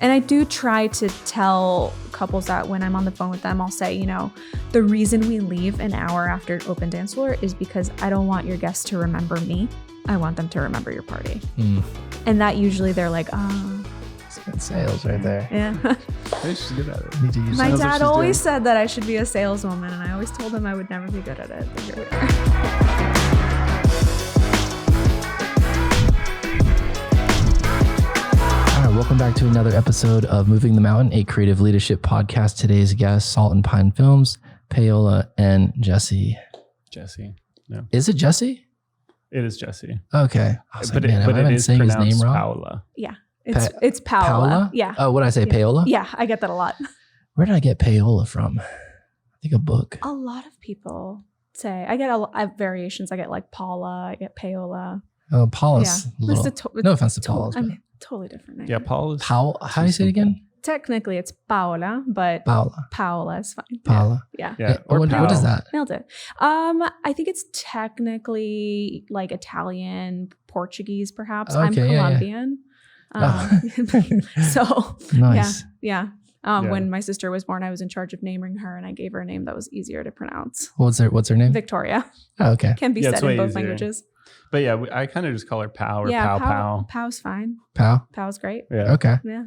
And I do try to tell couples that when I'm on the phone with them, I'll say, you know, the reason we leave an hour after open dance floor is because I don't want your guests to remember me. I want them to remember your party. And that usually they're like, oh. It's good sales right there. Yeah. She's good at it. Need to use My sales. dad always said that I should be a saleswoman, and I always told him I would never be good at it. But here we are. Welcome back to another episode of Moving the Mountain, a creative leadership podcast. Today's guests, Salt and Pine Films, Paola and Jesse. Jesse. No. Is it Jesse? It is Jesse. Okay. I was like, But have I been saying his name wrong? Paola. Yeah. It's Paola. Paola? Yeah. Oh, what did I say? Paola? Yeah, I get that a lot. Where did I get Paola from? I think a book. A lot of people say, I get variations. I get like Paula, I get Paola. Oh, Paula's Yeah. little. No offense to Paula. I mean, totally different name. Yeah, Paola's. How do you say it again? Technically, it's Paola, but Paola. Paola is fine. Paola. Yeah. Yeah. Or What is that? Nailed it. I think it's technically like Italian, Portuguese, perhaps. I'm Okay, yeah, Colombian. So Nice. yeah. Yeah. When my sister was born, I was in charge of naming her, and I gave her a name that was easier to pronounce. What's her name? Victoria. Oh, okay. Can be Yeah, said it's in way both easier. languages. But yeah, I kind of just call her Pow or Yeah, Pow. Pow's fine. Pal. Pow's great. Yeah. Okay. Yeah.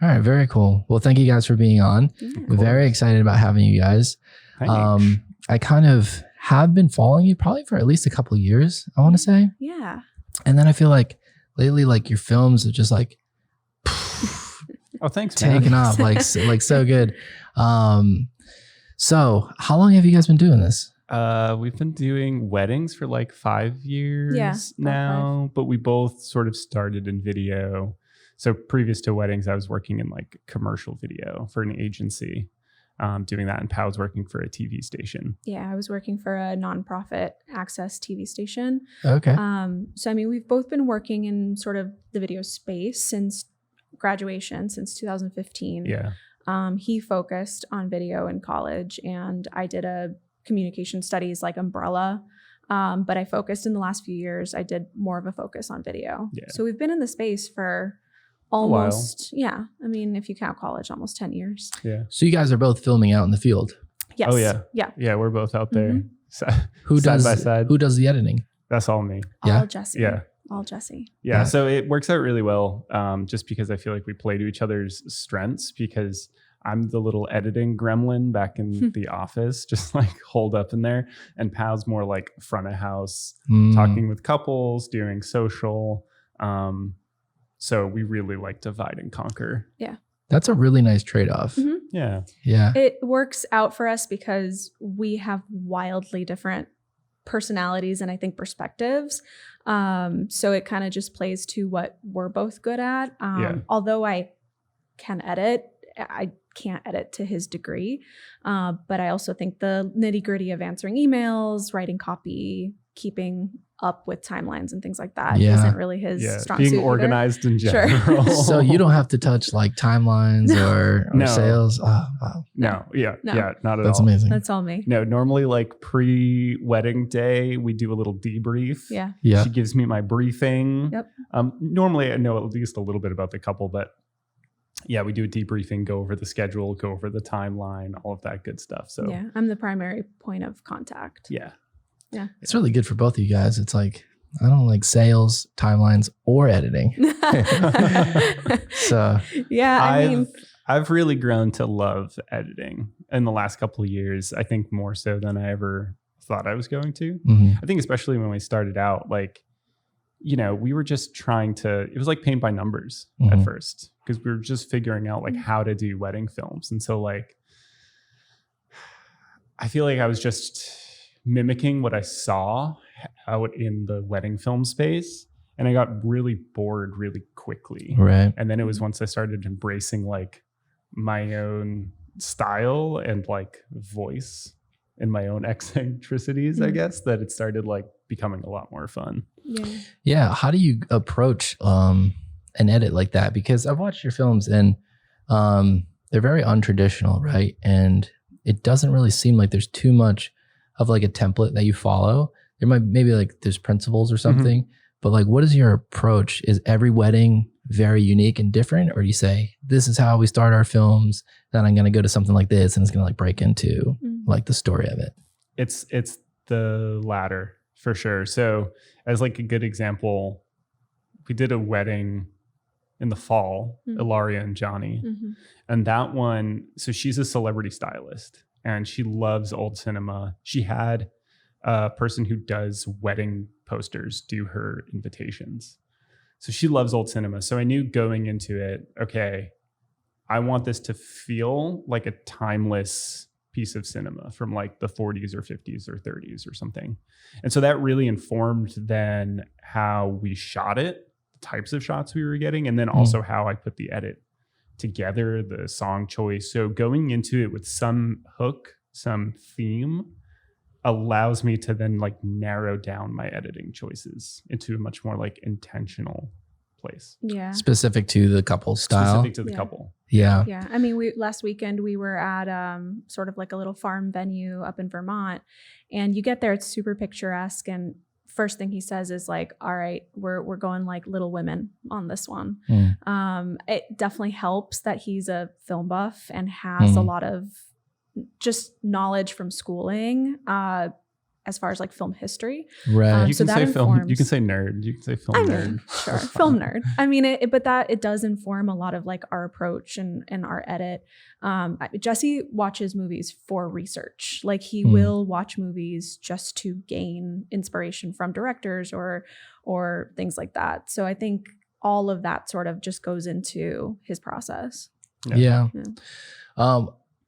All right. Very cool. Well, thank you guys for being on. Yeah. We're very excited about having you guys. Thanks. I kind of have been following you probably for at least a couple of years, I want to say. Yeah. And then I feel like lately, like your films are just like Oh, thanks, man. taken off, like so good. So how long have you guys been doing this? We've been doing weddings for like 5 years Yeah, now, but we both sort of started in video. So previous to weddings, I was working in like commercial video for an agency, doing that, and Pow's working for a TV station. Yeah. I was working for a nonprofit access TV station. Okay. So, I mean, we've both been working in sort of the video space since graduation, since 2015. Yeah. He focused on video in college, and I did a communication studies like umbrella. But I focused in the last few years. I did more of a focus on video. Yeah. So we've been in the space for while. almost, yeah. I mean, if you count college, almost 10 years. Yeah. So you guys are both filming out in the field. Yes. Oh, yeah. Yeah. Yeah, we're both out there. Mhm. Who Side does by side. Who does the editing? That's all me. Yeah. All Jesse. Yeah. All Jesse. Yeah, Yeah. so it works out really well, just because I feel like we play to each other's strengths, because I'm the little editing gremlin back in the office, just like holed up in there. And Pal's more like front of house, talking with couples, doing social. So we really like divide and conquer. That's a really nice trade-off. Mhm. Yeah. Yeah. It works out for us because we have wildly different personalities and I think perspectives. So it kind of just plays to what we're both good at. Although I can edit, I can't edit to his degree. But I also think the nitty gritty of answering emails, writing copy, keeping up with timelines and things like that Yeah. isn't really his Yeah. strong Being suit either. organized in Sure. general. So you don't have to touch like timelines or No. sales. Oh, wow. No. Yeah. No. Yeah. Not at That's all. amazing. That's all me. No, normally like pre-wedding day, we do a little debrief. Yeah. Yeah. She gives me my briefing. Yep. Normally I know at least a little bit about the couple, but yeah, we do a debriefing, go over the schedule, go over the timeline, all of that good stuff. So Yeah. I'm the primary point of contact. yeah. It's really good for both of you guys. It's like, I don't like sales, timelines, or editing. So Yeah. I mean, I've really grown to love editing in the last couple of years. I think more so than I ever thought I was going to. mhm. I think especially when we started out, like, you know, we were just trying to, it was like paint by numbers at Mhm. first, because we were just figuring out like how to do wedding films. And so like, I feel like I was just mimicking what I saw out in the wedding film space. And I got really bored really quickly. Right. And then it was once I started embracing like my own style and like voice and my own eccentricities, I Mhm. guess, that it started like becoming a lot more fun. yeah. Yeah. How do you approach an edit like that? Because I've watched your films and they're very untraditional, right? And it doesn't really seem like there's too much of like a template that you follow. There might maybe like there's principles or something, but like what is your approach? Is every wedding very unique and different? Or do you say, this is how we start our films, then I'm going to go to something like this and it's going to like break into like the story of it? It's the latter for sure. So as like a good example, we did a wedding in the fall, Ilaria and Johnny. And that one, so she's a celebrity stylist and she loves old cinema. She had a person who does wedding posters do her invitations. So she loves old cinema. So I knew going into it, okay, I want this to feel like a timeless piece of cinema from like the 40s or 50s or 30s or something. And so that really informed then how we shot it, the types of shots we were getting, and then also how I put the edit together, the song choice. So going into it with some hook, some theme allows me to then like narrow down my editing choices into a much more like intentional place. Yeah. Specific to the couple style. Specific to the couple. Yeah. Yeah. I mean, last weekend we were at sort of like a little farm venue up in Vermont, and you get there, it's super picturesque. And first thing he says is like, all right, we're going like Little Women on this one. It definitely helps that he's a film buff and has a lot of just knowledge from schooling as far as like film history. Right. You so can that say film, informs, you can say nerd, you can say film nerd. Sure, film nerd. I mean, but it does inform a lot of like our approach and our edit. Jesse watches movies for research. Like he will watch movies just to gain inspiration from directors or things like that. So I think all of that sort of just goes into his process. Yeah.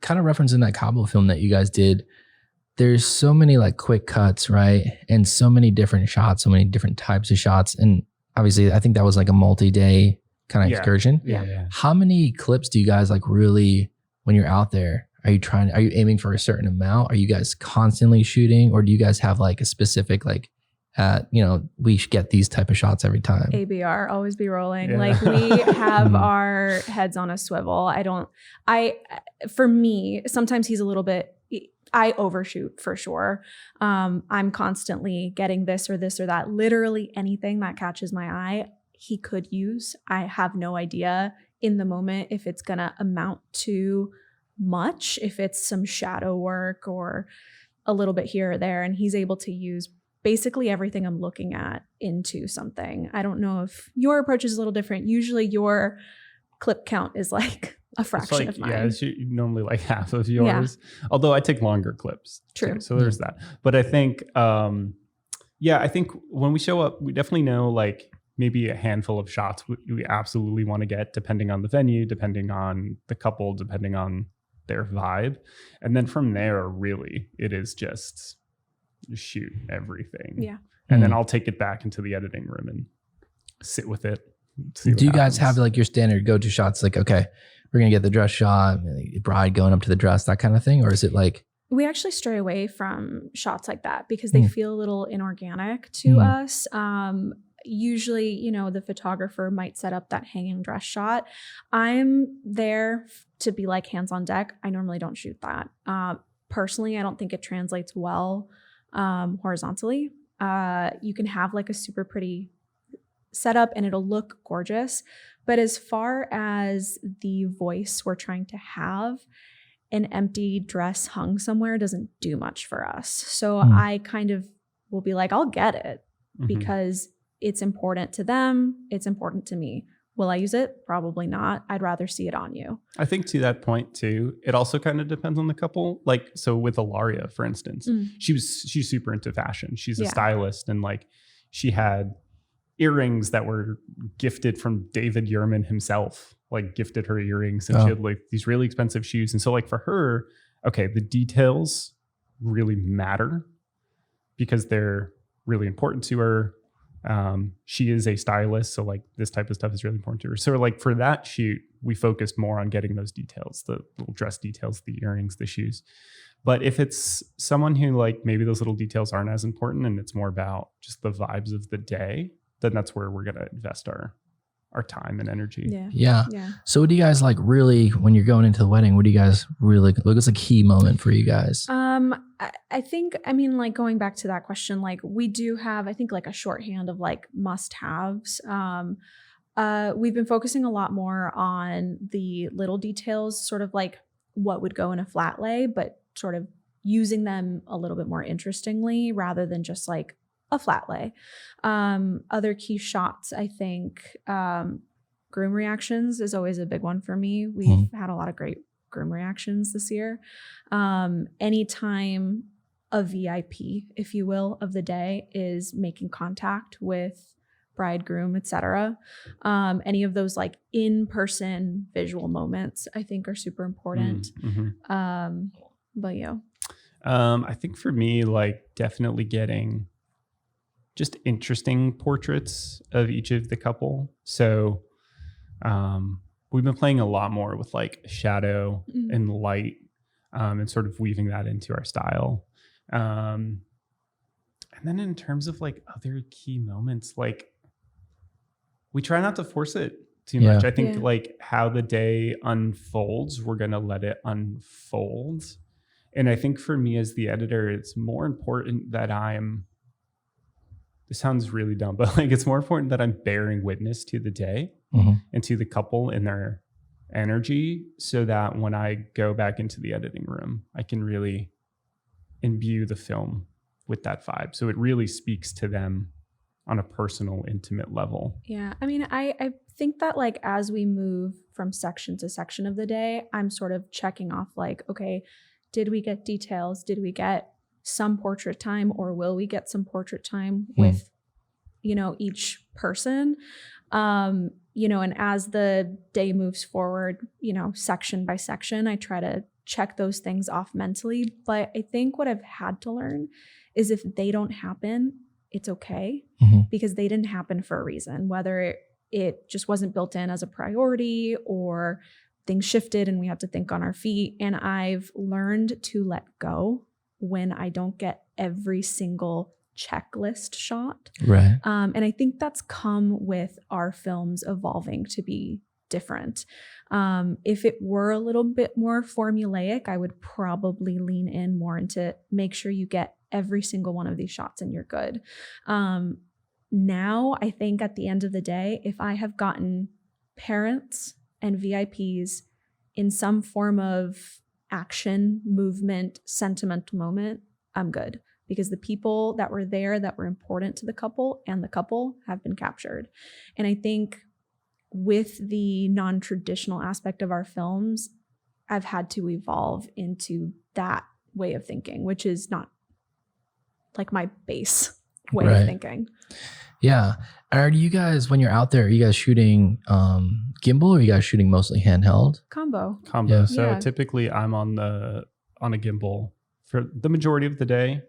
Kind of referencing that Cabo film that you guys did, there's so many like quick cuts, right? And so many different shots, so many different types of shots. And obviously I think that was like a multi-day kind of excursion. Yeah. How many clips do you guys like really, when you're out there, are you aiming for a certain amount? Are you guys constantly shooting, or do you guys have like a specific like, we should get these type of shots every time? ABR, always be rolling. Like we have our heads on a swivel. For me, sometimes he's a little bit, I overshoot for sure. I'm constantly getting this or that, literally anything that catches my eye, he could use. I have no idea in the moment if it's gonna amount to much, if it's some shadow work or a little bit here or there, and he's able to use basically everything I'm looking at into something. I don't know if your approach is a little different. Usually your clip count is like a fraction of mine. Yeah, it's normally like half of yours. Although I take longer clips. True. Too, so there's that. But I think, I think when we show up, we definitely know like maybe a handful of shots we absolutely want to get, depending on the venue, depending on the couple, depending on their vibe. And then from there, really, it is just shoot everything. Yeah. And then I'll take it back into the editing room and sit with it. Do you guys have like your standard go-to shots? Like, okay, we're going to get the dress shot, bride going up to the dress, that kind of thing? Or is it like... We actually stray away from shots like that because they feel a little inorganic to us. Usually, the photographer might set up that hanging dress shot. I'm there to be like hands on deck. I normally don't shoot that. Personally, I don't think it translates well horizontally. You can have like a super pretty setup and it'll look gorgeous. But as far as the voice we're trying to have, an empty dress hung somewhere doesn't do much for us. So I kind of will be like, I'll get it because it's important to them. It's important to me. Will I use it? Probably not. I'd rather see it on you. I think to that point too, it also kind of depends on the couple. Like, so with Ilaria, for instance, she's super into fashion. She's a stylist, and like she had earrings that were gifted from David Yurman himself, like gifted her earrings, and she had like these really expensive shoes. And so like for her, okay, the details really matter because they're really important to her. She is a stylist, so like this type of stuff is really important to her. So like for that shoot, we focused more on getting those details, the little dress details, the earrings, the shoes. But if it's someone who like maybe those little details aren't as important and it's more about just the vibes of the day, then that's where we're gonna invest our time and energy. Yeah. So what do you guys like really, when you're going into the wedding, what do you guys really look? What's a key moment for you guys? I think, I mean, like going back to that question, like we do have, I think like a shorthand of like must-haves. We've been focusing a lot more on the little details, sort of like what would go in a flat lay, but sort of using them a little bit more interestingly rather than just like a flat lay. Other key shots, I think, groom reactions is always a big one for me. We've had a lot of great groom reactions this year. Anytime a VIP, if you will, of the day is making contact with bridegroom, etc. Any of those like in-person visual moments, I think, are super important. But yeah. I think for me, like definitely getting just interesting portraits of each of the couple. So we've been playing a lot more with like shadow and light and sort of weaving that into our style. And then in terms of like other key moments, like we try not to force it too much. I think like how the day unfolds, we're going to let it unfold. And I think for me as the editor, it's more important that this sounds really dumb, but like it's more important that I'm bearing witness to the day and to the couple and their energy, so that when I go back into the editing room, I can really imbue the film with that vibe. So it really speaks to them on a personal, intimate level. Yeah. I mean, I think that like as we move from section to section of the day, I'm sort of checking off like, okay, did we get details? Did we get some portrait time, or will we get some portrait time with, you know, each person? You know, and as the day moves forward, you know, section by section, I try to check those things off mentally. But I think what I've had to learn is if they don't happen, it's okay, because they didn't happen for a reason, whether it just wasn't built in as a priority or things shifted and we had to think on our feet. And I've learned to let go when I don't get every single checklist shot. Right. And I think that's come with our films evolving to be different. If it were a little bit more formulaic, I would probably lean in more into make sure you get every single one of these shots and you're good. Now, I think at the end of the day, if I have gotten parents and VIPs in some form of action, movement, sentimental moment, I'm good. Because the people that were there that were important to the couple and the couple have been captured. And I think with the non-traditional aspect of our films, I've had to evolve into that way of thinking, which is not like my base way of thinking. Yeah. Are you guys, when you're out there, are you guys shooting gimbal, or are you guys shooting mostly handheld? Combo. Yeah. So typically I'm on a gimbal for the majority of the day.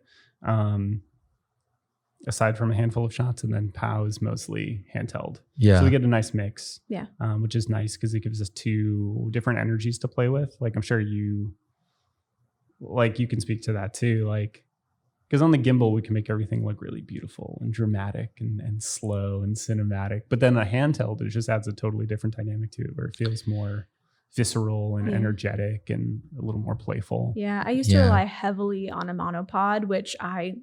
Aside from a handful of shots, and then Pao is mostly handheld. Yeah. So we get a nice mix. Yeah. Which is nice because it gives us two different energies to play with. Like I'm sure you can speak to that too. Like, because on the gimbal, we can make everything look really beautiful and dramatic and slow and cinematic. But then a handheld, it just adds a totally different dynamic to it, where it feels more visceral and energetic and a little more playful. Yeah. I used to rely heavily on a monopod, which I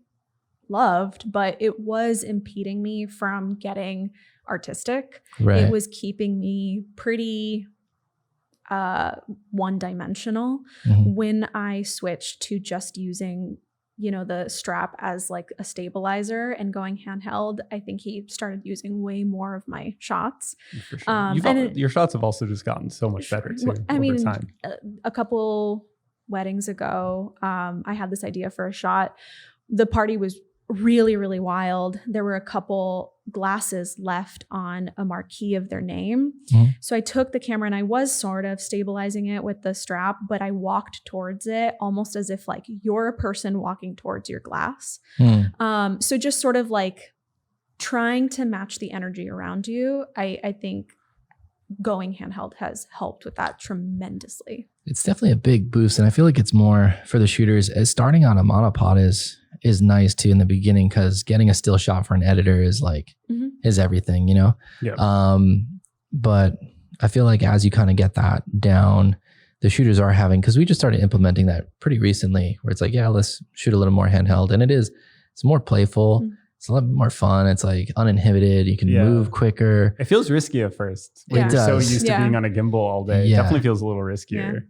loved, but it was impeding me from getting artistic. Right. It was keeping me pretty one-dimensional. When I switched to just using, you know, the strap as like a stabilizer and going handheld, I think he started using way more of my shots. For sure. Your shots have also just gotten so much better too over time. A couple weddings ago, I had this idea for a shot. The party was really, really wild. There were a couple glasses left on a marquee of their name. So I took the camera and I was sort of stabilizing it with the strap, but I walked towards it almost as if like you're a person walking towards your glass. So just sort of like trying to match the energy around you. I think going handheld has helped with that tremendously. It's definitely a big boost. And I feel like it's more for the shooters. As starting on a monopod is nice too in the beginning, because getting a still shot for an editor is like, is everything, you know? Yeah. But I feel like as you kind of get that down, the shooters are having, because we just started implementing that pretty recently, where it's like, yeah, let's shoot a little more handheld. And it's more playful. it's a little bit more fun. It's like uninhibited. You can move quicker. It feels risky at first. When you're so used to being on a gimbal all day. It definitely feels a little riskier.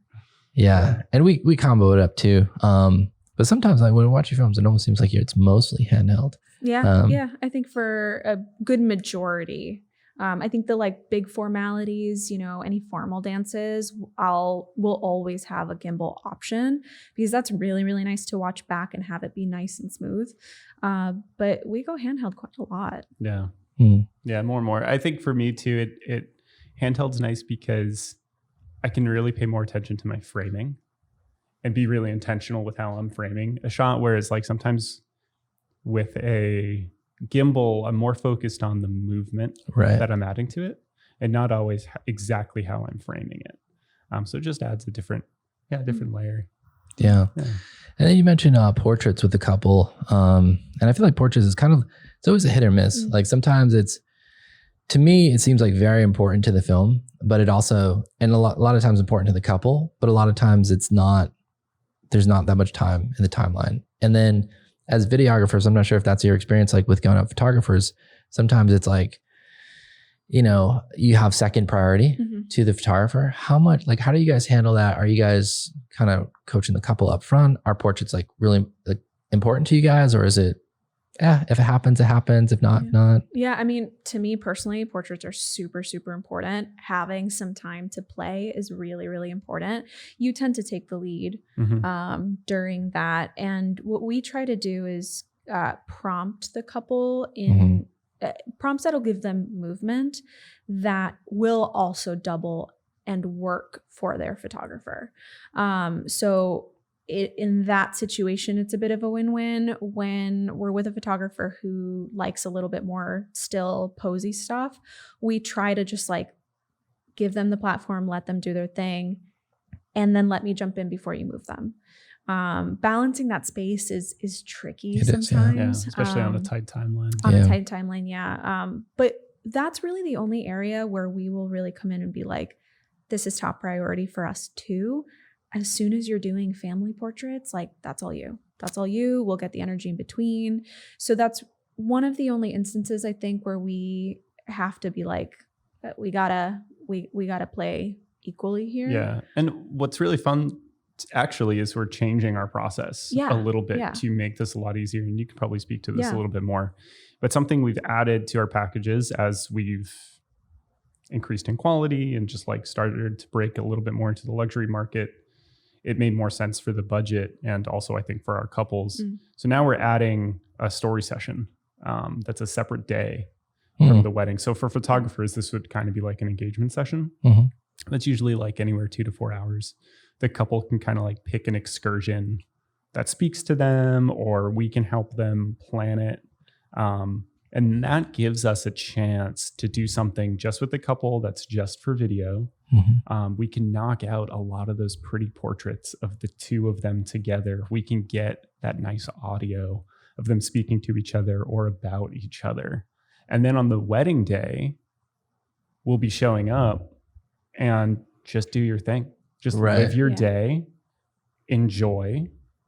Yeah. And we combo it up too. But sometimes like when we watch your films, it almost seems like it's mostly handheld. Yeah. I think for a good majority, I think the like big formalities, any formal dances, we'll always have a gimbal option because that's really, really nice to watch back and have it be nice and smooth. But we go handheld quite a lot. Yeah. Yeah, more and more. I think for me too, it handheld's nice because I can really pay more attention to my framing and be really intentional with how I'm framing a shot. Whereas like sometimes with a gimbal, I'm more focused on the movement that I'm adding to it and not always exactly how I'm framing it. So it just adds a different layer. Yeah. And then you mentioned portraits with the couple. And I feel like portraits is it's always a hit or miss. Like sometimes to me, it seems like very important to the film, but it also, and a lot of times important to the couple, but a lot of times there's not that much time in the timeline. And then as videographers, I'm not sure if that's your experience, like with going out photographers, sometimes it's like, you have second priority to the photographer. How do you guys handle that? Are you guys kind of coaching the couple up front? Are portraits like really like important to you guys? Or is it, if it happens, it happens. If not, not. Yeah. I mean, to me personally, portraits are super, super important. Having some time to play is really, really important. You tend to take the lead during that. And what we try to do is prompt the couple in prompts that'll give them movement that will also double and work for their photographer. In that situation, it's a bit of a win-win when we're with a photographer who likes a little bit more still posy stuff. We try to just like give them the platform, let them do their thing, and then let me jump in before you move them. Balancing that space is tricky sometimes. Especially on a tight timeline. A tight timeline, but that's really the only area where we will really come in and be like, this is top priority for us too. As soon as you're doing family portraits, like that's all you. We'll get the energy in between. So that's one of the only instances I think where we have to be like, we gotta play equally here. Yeah. And what's really fun actually is we're changing our process a little bit to make this a lot easier. And you can probably speak to this a little bit more. But something we've added to our packages as we've increased in quality and just like started to break a little bit more into the luxury market, it made more sense for the budget and also I think for our couples. So now we're adding a story session that's a separate day from the wedding. So for photographers, this would kind of be like an engagement session. That's usually like anywhere 2 to 4 hours. The couple can kind of like pick an excursion that speaks to them, or we can help them plan it. And that gives us a chance to do something just with the couple that's just for video. We can knock out a lot of those pretty portraits of the two of them together. We can get that nice audio of them speaking to each other or about each other. And then on the wedding day, we'll be showing up and just do your thing. Just live your day, enjoy.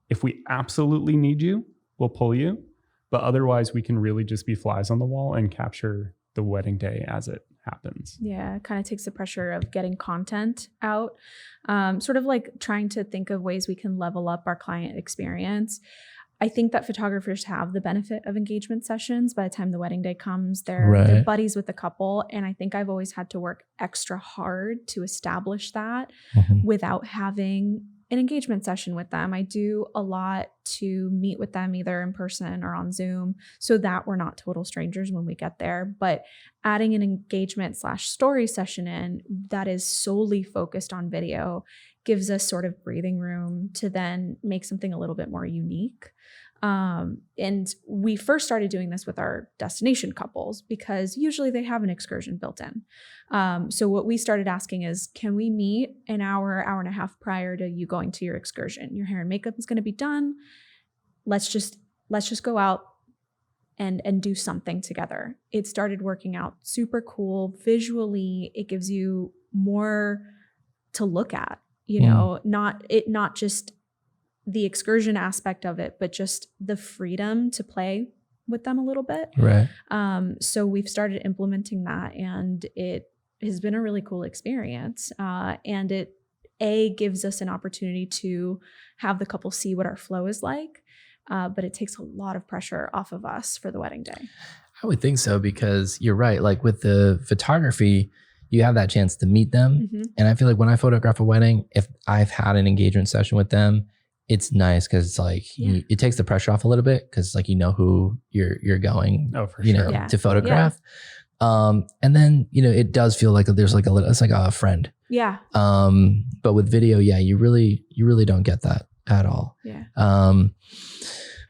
If we absolutely need you, we'll pull you. But otherwise, we can really just be flies on the wall and capture the wedding day as it happens. Yeah, it kind of takes the pressure of getting content out. Sort of like trying to think of ways we can level up our client experience. I think that photographers have the benefit of engagement sessions. By the time the wedding day comes, they're buddies with the couple. And I think I've always had to work extra hard to establish that without having an engagement session with them. I do a lot to meet with them either in person or on Zoom so that we're not total strangers when we get there. But adding an engagement/story session in that is solely focused on video gives us sort of breathing room to then make something a little bit more unique. And we first started doing this with our destination couples because usually they have an excursion built in. So what we started asking is, can we meet an hour and a half prior to you going to your excursion? Your hair and makeup is going to be done. Let's just go out and do something together. It started working out super cool. Visually, it gives you more to look at, not just the excursion aspect of it, but just the freedom to play with them a little bit. Right. So we've started implementing that, and it has been a really cool experience. And it gives us an opportunity to have the couple see what our flow is like. But it takes a lot of pressure off of us for the wedding day. I would think so, because you're right. Like with the photography, you have that chance to meet them. Mm-hmm. And I feel like when I photograph a wedding, if I've had an engagement session with them, it's nice because it's like it takes the pressure off a little bit, because like you know who you're going to photograph. And then it does feel like there's like it's like a friend. Yeah. But with video, you really don't get that at all. Yeah.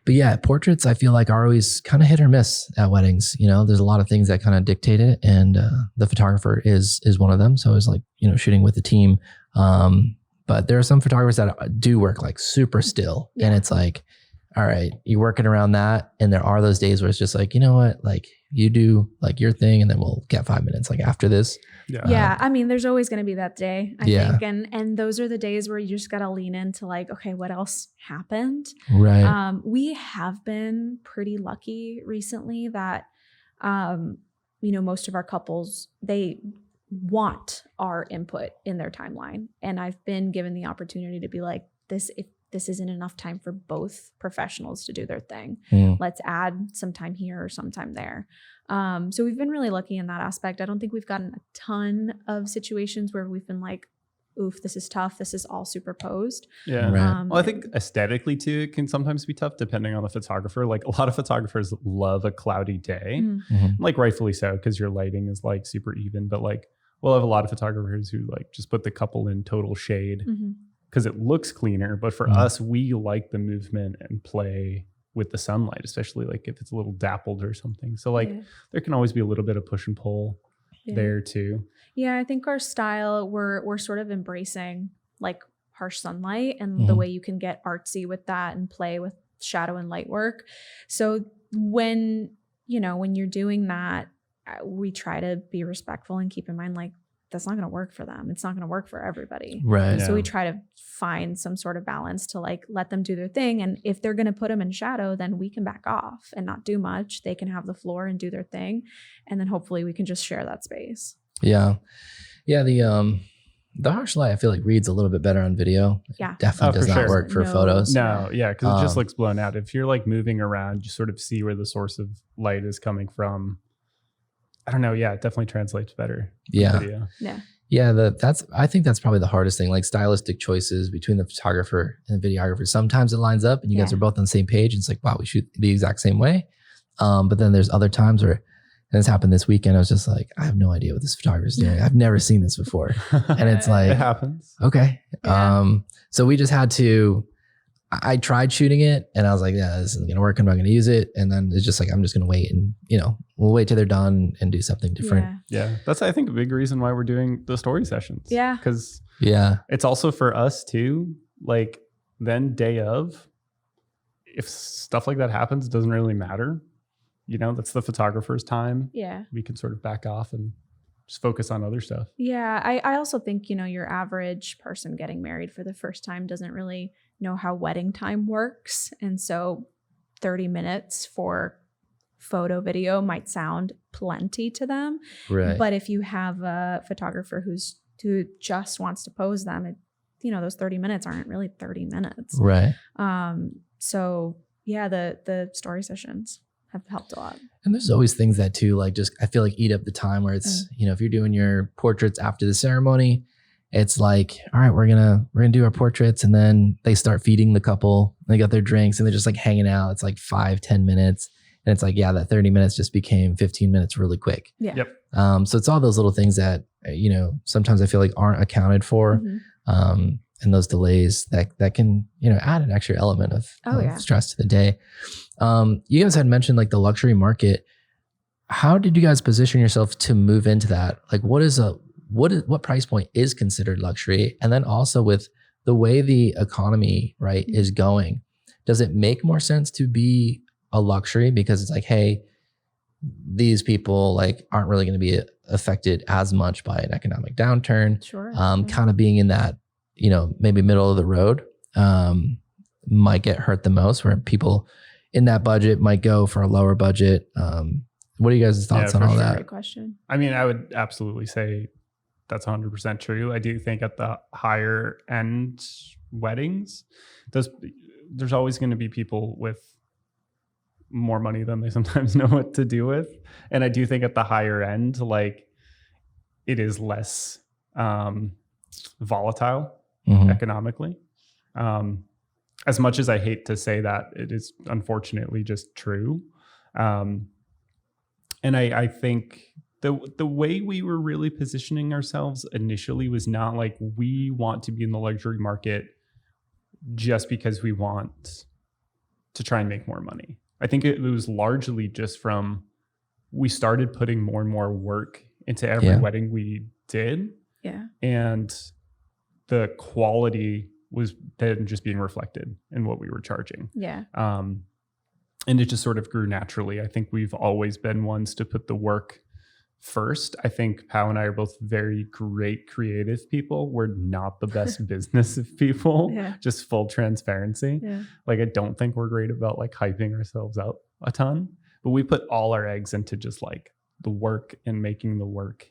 But yeah, portraits I feel like are always kind of hit or miss at weddings. There's a lot of things that kind of dictate it, and the photographer is one of them. So it's like shooting with the team. But there are some photographers that do work like super still, and it's like, all right, you're working around that. And there are those days where it's just like, you know what, like you do like your thing, and then we'll get 5 minutes like after this. Yeah. I mean, there's always going to be that day, I think. And those are the days where you just got to lean into like, okay, what else happened? Right. We have been pretty lucky recently that, most of our couples, they want our input in their timeline. And I've been given the opportunity to be like, if this isn't enough time for both professionals to do their thing, let's add some time here or some time there. So we've been really lucky in that aspect. I don't think we've gotten a ton of situations where we've been like, oof, this is tough. This is all superposed. Yeah. Right. Well, I think aesthetically too, it can sometimes be tough depending on the photographer. Like a lot of photographers love a cloudy day, like rightfully so, because your lighting is like super even. But like we'll have a lot of photographers who like just put the couple in total shade because it looks cleaner. But for us, we like the movement and play with the sunlight, especially like if it's a little dappled or something. So like there can always be a little bit of push and pull there too. Yeah, I think our style, we're sort of embracing like harsh sunlight and the way you can get artsy with that and play with shadow and light work. So when you're doing that, we try to be respectful and keep in mind like that's not going to work for them. It's not going to work for everybody. Right. So we try to find some sort of balance to like let them do their thing. And if they're going to put them in shadow, then we can back off and not do much. They can have the floor and do their thing. And then hopefully we can just share that space. Yeah. Yeah. The harsh light I feel like reads a little bit better on video. Yeah. It definitely does not work for photos. No. Yeah. Cause it just looks blown out. If you're like moving around, you sort of see where the source of light is coming from. I don't know. Yeah, it definitely translates better. Video. Yeah. I think that's probably the hardest thing, like stylistic choices between the photographer and the videographer. Sometimes it lines up and you guys are both on the same page. And it's like, wow, we shoot the exact same way. But then there's other times where, and this happened this weekend, I was just like, I have no idea what this photographer is doing. I've never seen this before. And it's like, it happens. Okay. So we just had to, I tried shooting it and I was like, yeah, this isn't going to work. I'm not going to use it. And then it's just like, I'm just going to wait and, we'll wait till they're done and do something different. Yeah. That's, I think, a big reason why we're doing the story sessions. Yeah. Because it's also for us too, like then day of, if stuff like that happens, it doesn't really matter. That's the photographer's time. Yeah. We can sort of back off and just focus on other stuff. Yeah. I also think, your average person getting married for the first time doesn't really know how wedding time works. And so 30 minutes for photo video might sound plenty to them. Right. But if you have a photographer who just wants to pose them, those 30 minutes aren't really 30 minutes. Right. So yeah, the story sessions have helped a lot. And there's always things that too, like just, I feel like eat up the time where it's, if you're doing your portraits after the ceremony, it's like, all right, we're gonna do our portraits, and then they start feeding the couple. They got their drinks and they're just like hanging out. It's like 5-10 minutes. And it's like, yeah, that 30 minutes just became 15 minutes really quick. Yeah. Yep. So it's all those little things that, sometimes I feel like aren't accounted for. And those delays that can, add an extra element of stress to the day. You guys had mentioned like the luxury market. How did you guys position yourself to move into that? Like what price point is considered luxury? And then also with the way the economy, right, is going, does it make more sense to be a luxury because it's like, hey, these people like aren't really going to be affected as much by an economic downturn. Sure. Kind of being in that, maybe middle of the road might get hurt the most, where people, in that budget might go for a lower budget. What are you guys' thoughts on all that? Great question. I mean, I would absolutely say that's 100% true. I do think at the higher end weddings, there's always going to be people with more money than they sometimes know what to do with. And I do think at the higher end, like, it is less volatile economically. As much as I hate to say that, it is unfortunately just true. And I think the way we were really positioning ourselves initially was not like we want to be in the luxury market just because we want to try and make more money. I think it was largely just from we started putting more and more work into every wedding we did. Yeah. And the quality was then just being reflected in what we were charging. Yeah. And it just sort of grew naturally. I think we've always been ones to put the work first. I think Pao and I are both very great creative people. We're not the best business people, just full transparency. Yeah. Like, I don't think we're great about like hyping ourselves up a ton, but we put all our eggs into just like the work and making the work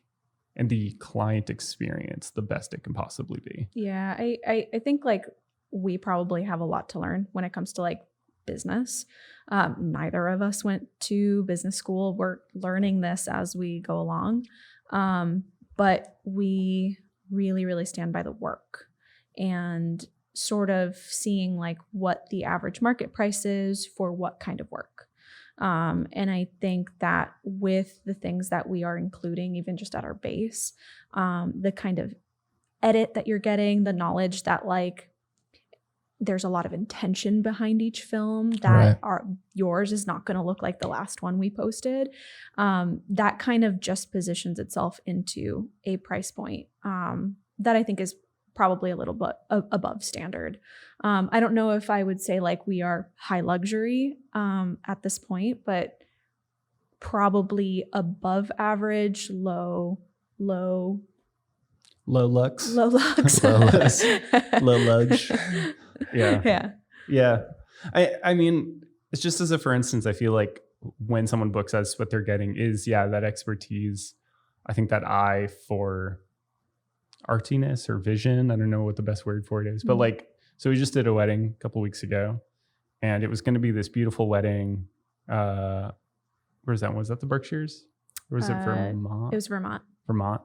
and the client experience the best it can possibly be. Yeah. I think like we probably have a lot to learn when it comes to like business. Neither of us went to business school. We're learning this as we go along. But we really, really stand by the work and sort of seeing like what the average market price is for what kind of work. And I think that with the things that we are including, even just at our base, the kind of edit that you're getting, the knowledge that like there's a lot of intention behind each film, that yours is not going to look like the last one we posted. That kind of just positions itself into a price point that I think is probably a little bit above standard. I don't know if I would say like we are high luxury at this point, but probably above average, low lux. Low lux. Low lux. Low lux. Yeah. I mean, it's just as a for instance, I feel like when someone books us, what they're getting is that expertise. I think that eye for artiness or vision. I don't know what the best word for it is, but like, so we just did a wedding a couple weeks ago, and it was going to be this beautiful wedding. Where's that? Was that the Berkshires? Or was it Vermont? It was Vermont. Vermont.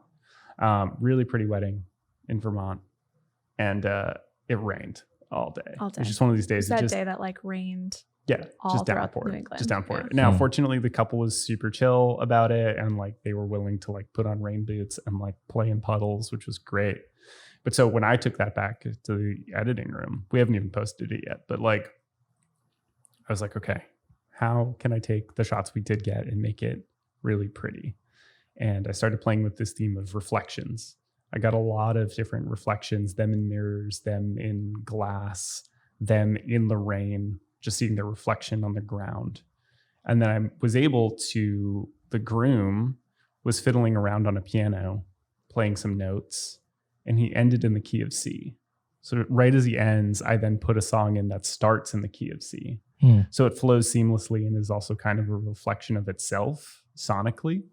Really pretty wedding in Vermont, and it rained all day. All day. It's just one of these days. It was that day that like rained. Yeah, all just downpour. Just downpour. Now, fortunately, the couple was super chill about it, and like they were willing to like put on rain boots and like play in puddles, which was great. But so when I took that back to the editing room, we haven't even posted it yet, but like I was like, okay, how can I take the shots we did get and make it really pretty? And I started playing with this theme of reflections. I got a lot of different reflections, them in mirrors, them in glass, them in the rain, just seeing their reflection on the ground. And then I was able to, the groom was fiddling around on a piano, playing some notes, and he ended in the key of C. So right as he ends, I then put a song in that starts in the key of C. So it flows seamlessly and is also kind of a reflection of itself sonically.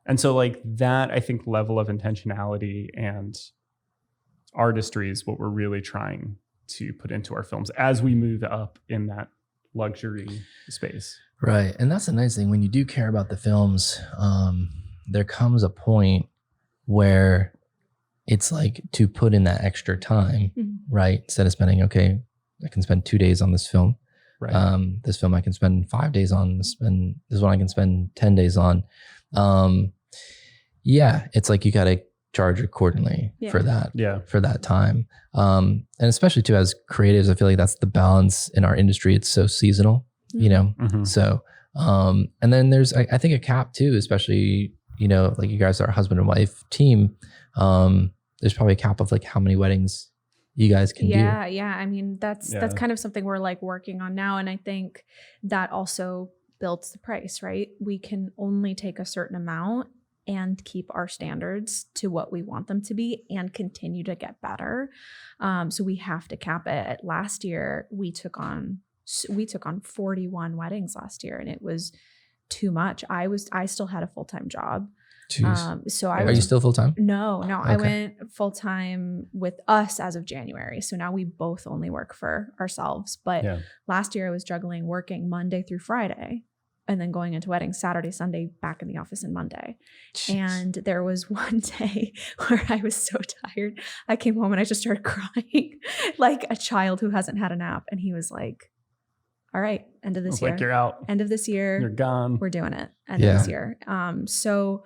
And so like that, I think, level of intentionality and artistry is what we're really trying to put into our films as we move up in that luxury space. Right. And that's the nice thing. When you do care about the films, there comes a point where it's like to put in that extra time, right? Instead of spending, okay, I can spend 2 days on this film. Right. This film I can spend 5 days on, and this one I can spend 10 days on. It's like you got to charge accordingly for that time. And especially too, as creatives, I feel like that's the balance in our industry. It's so seasonal, you know? So, and then there's, I think a cap too, especially, you know, like you guys are a husband and wife team. There's probably a cap of like how many weddings you guys can do. Yeah. I mean, that's kind of something we're like working on now. And I think that also builds the price, right? We can only take a certain amount and keep our standards to what we want them to be and continue to get better. So we have to cap it. Last year, we took on we took on 41 weddings last year, and it was too much. I still had a full-time job. So Are you still full-time? No, Okay. I went full-time with us as of January. So now we both only work for ourselves. But last year I was juggling working Monday through Friday and then going into weddings Saturday, Sunday, back in the office on Monday. Jeez. And there was one day where I was so tired. I came home and I just started crying like a child who hasn't had a nap. And he was like, all right, end of this year. Like, you're out. End of this year. You're gone. We're doing it. End of this year. So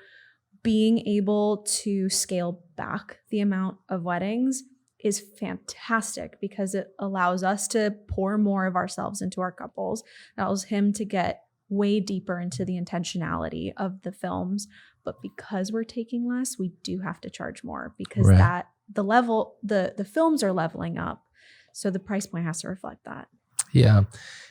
being able to scale back the amount of weddings is fantastic because it allows us to pour more of ourselves into our couples. It allows him to get way deeper into the intentionality of the films. But because we're taking less, we do have to charge more because that the films are leveling up. So the price point has to reflect that. Yeah.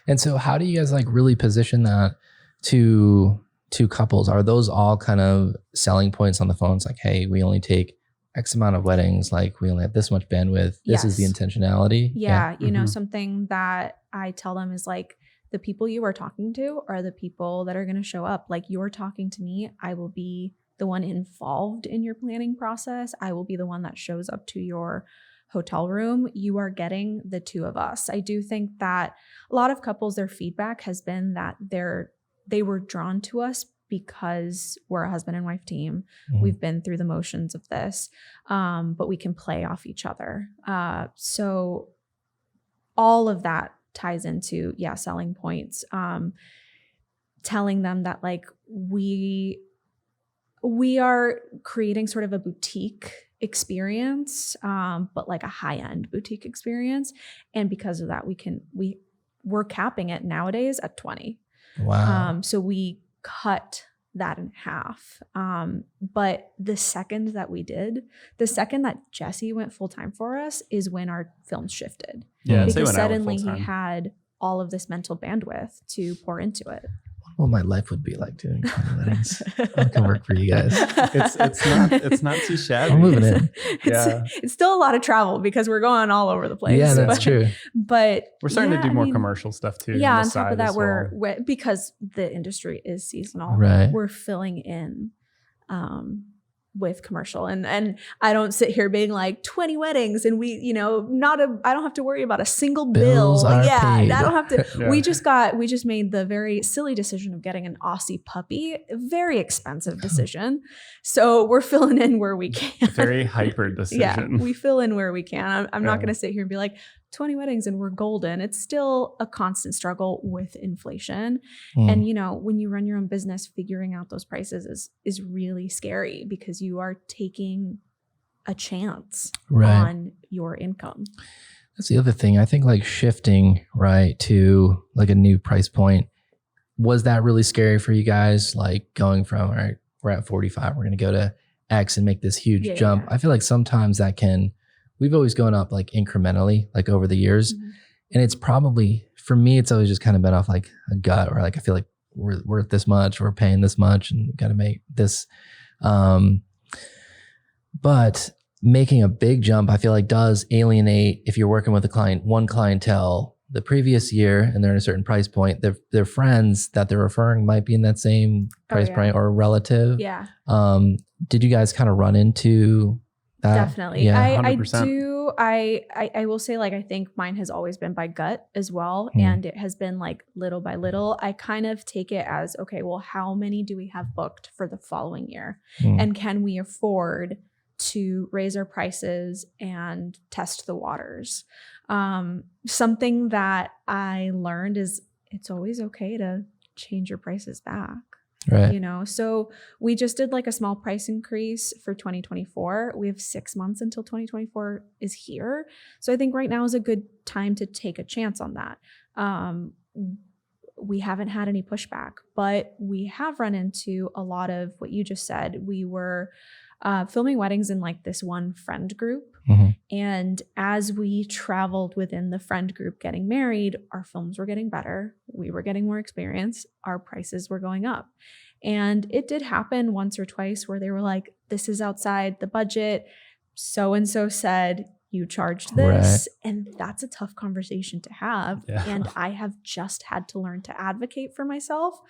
And so how do you guys like really position that to couples? Are those all kind of selling points on the phones? Like, hey, we only take X amount of weddings. Like we only have this much bandwidth. This is the intentionality. Yeah. You know, something that I tell them is like, the people you are talking to are the people that are going to show up. Like you're talking to me. I will be the one involved in your planning process. I will be the one that shows up to your hotel room. You are getting the two of us. I do think that a lot of couples, their feedback has been that they were drawn to us because we're a husband and wife team. Mm-hmm. We've been through the motions of this, but we can play off each other. So all of that ties into, selling points, telling them that like we are creating sort of a boutique experience, but like a high-end boutique experience. And because of that, we're capping it nowadays at 20. Wow. So we cut that in half. But the second that Jesse went full-time for us is when our films shifted. Yeah, because suddenly he had all of this mental bandwidth to pour into it. What my life would be like doing 20 weddings. I can work for you guys. It's not too shabby. I'm moving in. It's still a lot of travel because we're going all over the place. Yeah, that's true. But we're starting to do more commercial stuff too. Yeah, on top of that, we're because the industry is seasonal. Right. We're filling in with commercial, and I don't sit here being like 20 weddings, and I don't have to worry about a single bill. Paid. I don't have to. We just made the very silly decision of getting an Aussie puppy, a very expensive decision. So we're filling in where we can. Very hyper decision. Yeah, we fill in where we can. I'm not going to sit here and be like 20 weddings and we're golden. It's still a constant struggle with inflation. And, when you run your own business, figuring out those prices is really scary because you are taking a chance on your income. That's the other thing. I think like shifting to like a new price point. Was that really scary for you guys? Like going from, all right, we're at 45, we're going to go to X and make this huge jump. I feel like sometimes we've always gone up like incrementally, like over the years. Mm-hmm. And it's probably, for me, it's always just kind of been off like a gut, or like, I feel like we're worth this much, we're paying this much and we've got to make this. But making a big jump, I feel like does alienate if you're working with one clientele the previous year and they're in a certain price point, their friends that they're referring might be in that same price point or relative. Yeah. Did you guys kind of run into that? Definitely. Yeah, I do. I will say, like, I think mine has always been by gut as well. And it has been like little by little. I kind of take it as, okay, well, how many do we have booked for the following year? And can we afford to raise our prices and test the waters? Something that I learned is it's always okay to change your prices back. Right. So we just did like a small price increase for 2024. We have 6 months until 2024 is here. So I think right now is a good time to take a chance on that. We haven't had any pushback, but we have run into a lot of what you just said. We were filming weddings in like this one friend group. Mm-hmm. And as we traveled within the friend group getting married, our films were getting better. We were getting more experience. Our prices were going up. And it did happen once or twice where they were like, this is outside the budget. So-and-so said, you charged this. And that's a tough conversation to have. Yeah. And I have just had to learn to advocate for myself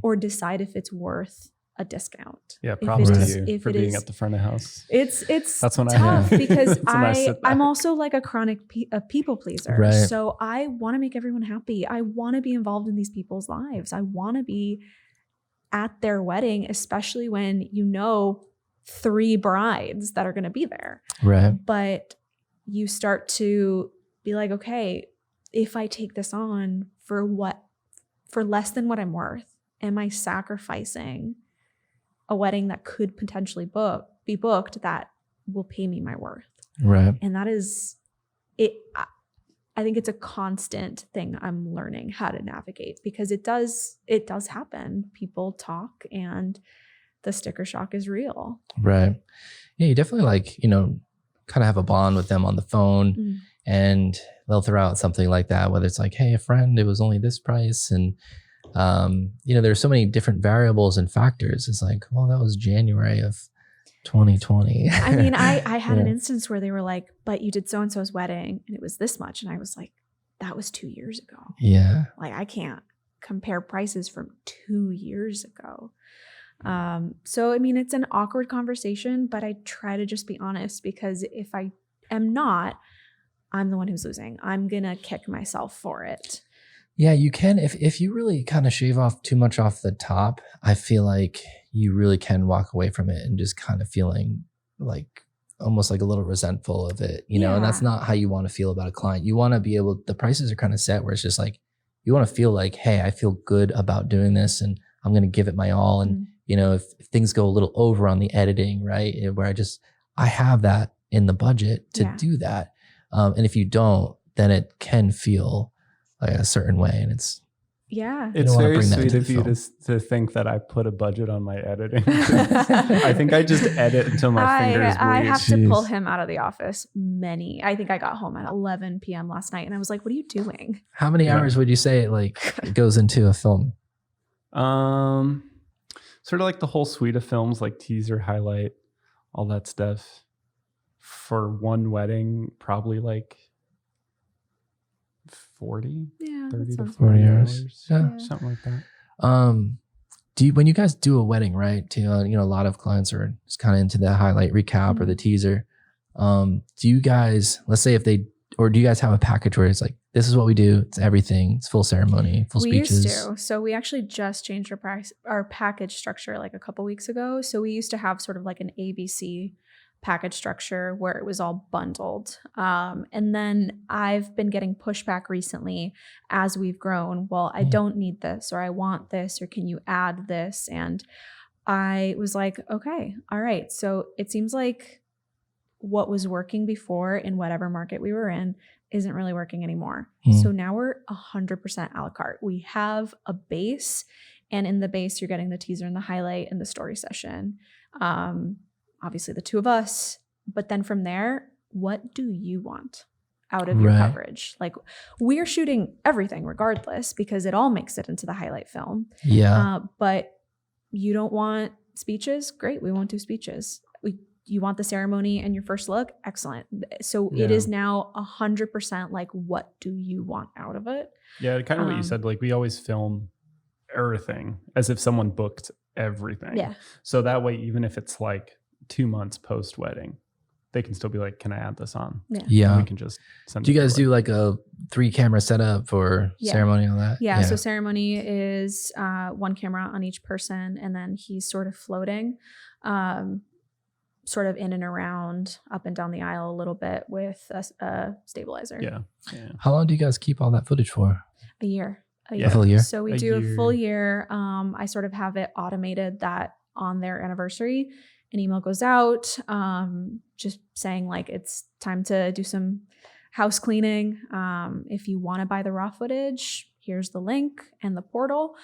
or decide if it's worth a discount. Yeah, If props it to is- you if for it being is- at the front of house. It's That's when I tough have. because That's when I sit I'm back. also like a chronic a people pleaser. Right. So I want to make everyone happy. I want to be involved in these people's lives. I want to be at their wedding, especially when 3 brides that are going to be there. Right. But you start to be like, okay, if I take this on for less than what I'm worth, am I sacrificing a wedding that could potentially be booked that will pay me my worth? Right. And that is it. I think it's a constant thing I'm learning how to navigate, because it does happen. People talk and the sticker shock is real. Right. Yeah, you definitely kind of have a bond with them on the phone, and they'll throw out something like that, whether it's like, hey, a friend, it was only this price. And, there's so many different variables and factors. It's like, well, that was January of 2020. I mean, I had an instance where they were like, but you did so-and-so's wedding and it was this much. And I was like, that was 2 years ago. Yeah. Like, I can't compare prices from 2 years ago. So, I mean, it's an awkward conversation, but I try to just be honest, because if I am not, I'm the one who's losing. I'm going to kick myself for it. Yeah, you can. If you really kind of shave off too much off the top, I feel like you really can walk away from it and just kind of feeling like almost like a little resentful of it, and that's not how you want to feel about a client. You want to be able, the prices are kind of set where it's just like, you want to feel like, hey, I feel good about doing this and I'm going to give it my all. And, if things go a little over on the editing, right, where I have that in the budget to do that. And if you don't, then it can feel like a certain way. And it's very sweet of you to think that I put a budget on my editing. I think I just edit until my fingers bleed. I have to pull him out of the office I think I got home at 11 p.m. last night and I was like, what are you doing? How many hours would you say it goes into a film? Sort of like the whole suite of films, like teaser, highlight, all that stuff. For one wedding, probably like 30 to 40 hours. Yeah. Something like that. When you guys do a wedding, right? A lot of clients are just kind of into the highlight recap or the teaser. Do you guys, let's say do you guys have a package where it's like, this is what we do, it's everything, it's full ceremony, full speeches? We used to. So we actually just changed our package structure like a couple weeks ago. So we used to have sort of like an ABC package structure where it was all bundled. And then I've been getting pushback recently as we've grown. Well, I don't need this, or I want this, or can you add this? And I was like, okay, all right. So it seems like what was working before in whatever market we were in isn't really working anymore. So now we're 100% a la carte. We have a base, and in the base, you're getting the teaser and the highlight and the story session. Obviously the two of us, but then from there, what do you want out of your coverage? Like, we're shooting everything regardless because it all makes it into the highlight film. Yeah. But you don't want speeches? Great. We won't do speeches. You want the ceremony and your first look? Excellent. So it is now 100% like, what do you want out of it? Yeah. Kind of what you said, like we always film everything as if someone booked everything. Yeah. So that way, even if it's like 2 months post wedding, they can still be like, can I add this on? Yeah. We can just send Do you guys do like a 3-camera setup for ceremony and all that? Yeah. So ceremony is 1 camera on each person, and then he's sort of floating, sort of in and around, up and down the aisle a little bit with a stabilizer. Yeah. How long do you guys keep all that footage for? A year. A full year? So we do a full year. I sort of have it automated that on their anniversary, an email goes out just saying like, it's time to do some house cleaning. If you want to buy the raw footage, here's the link and the portal.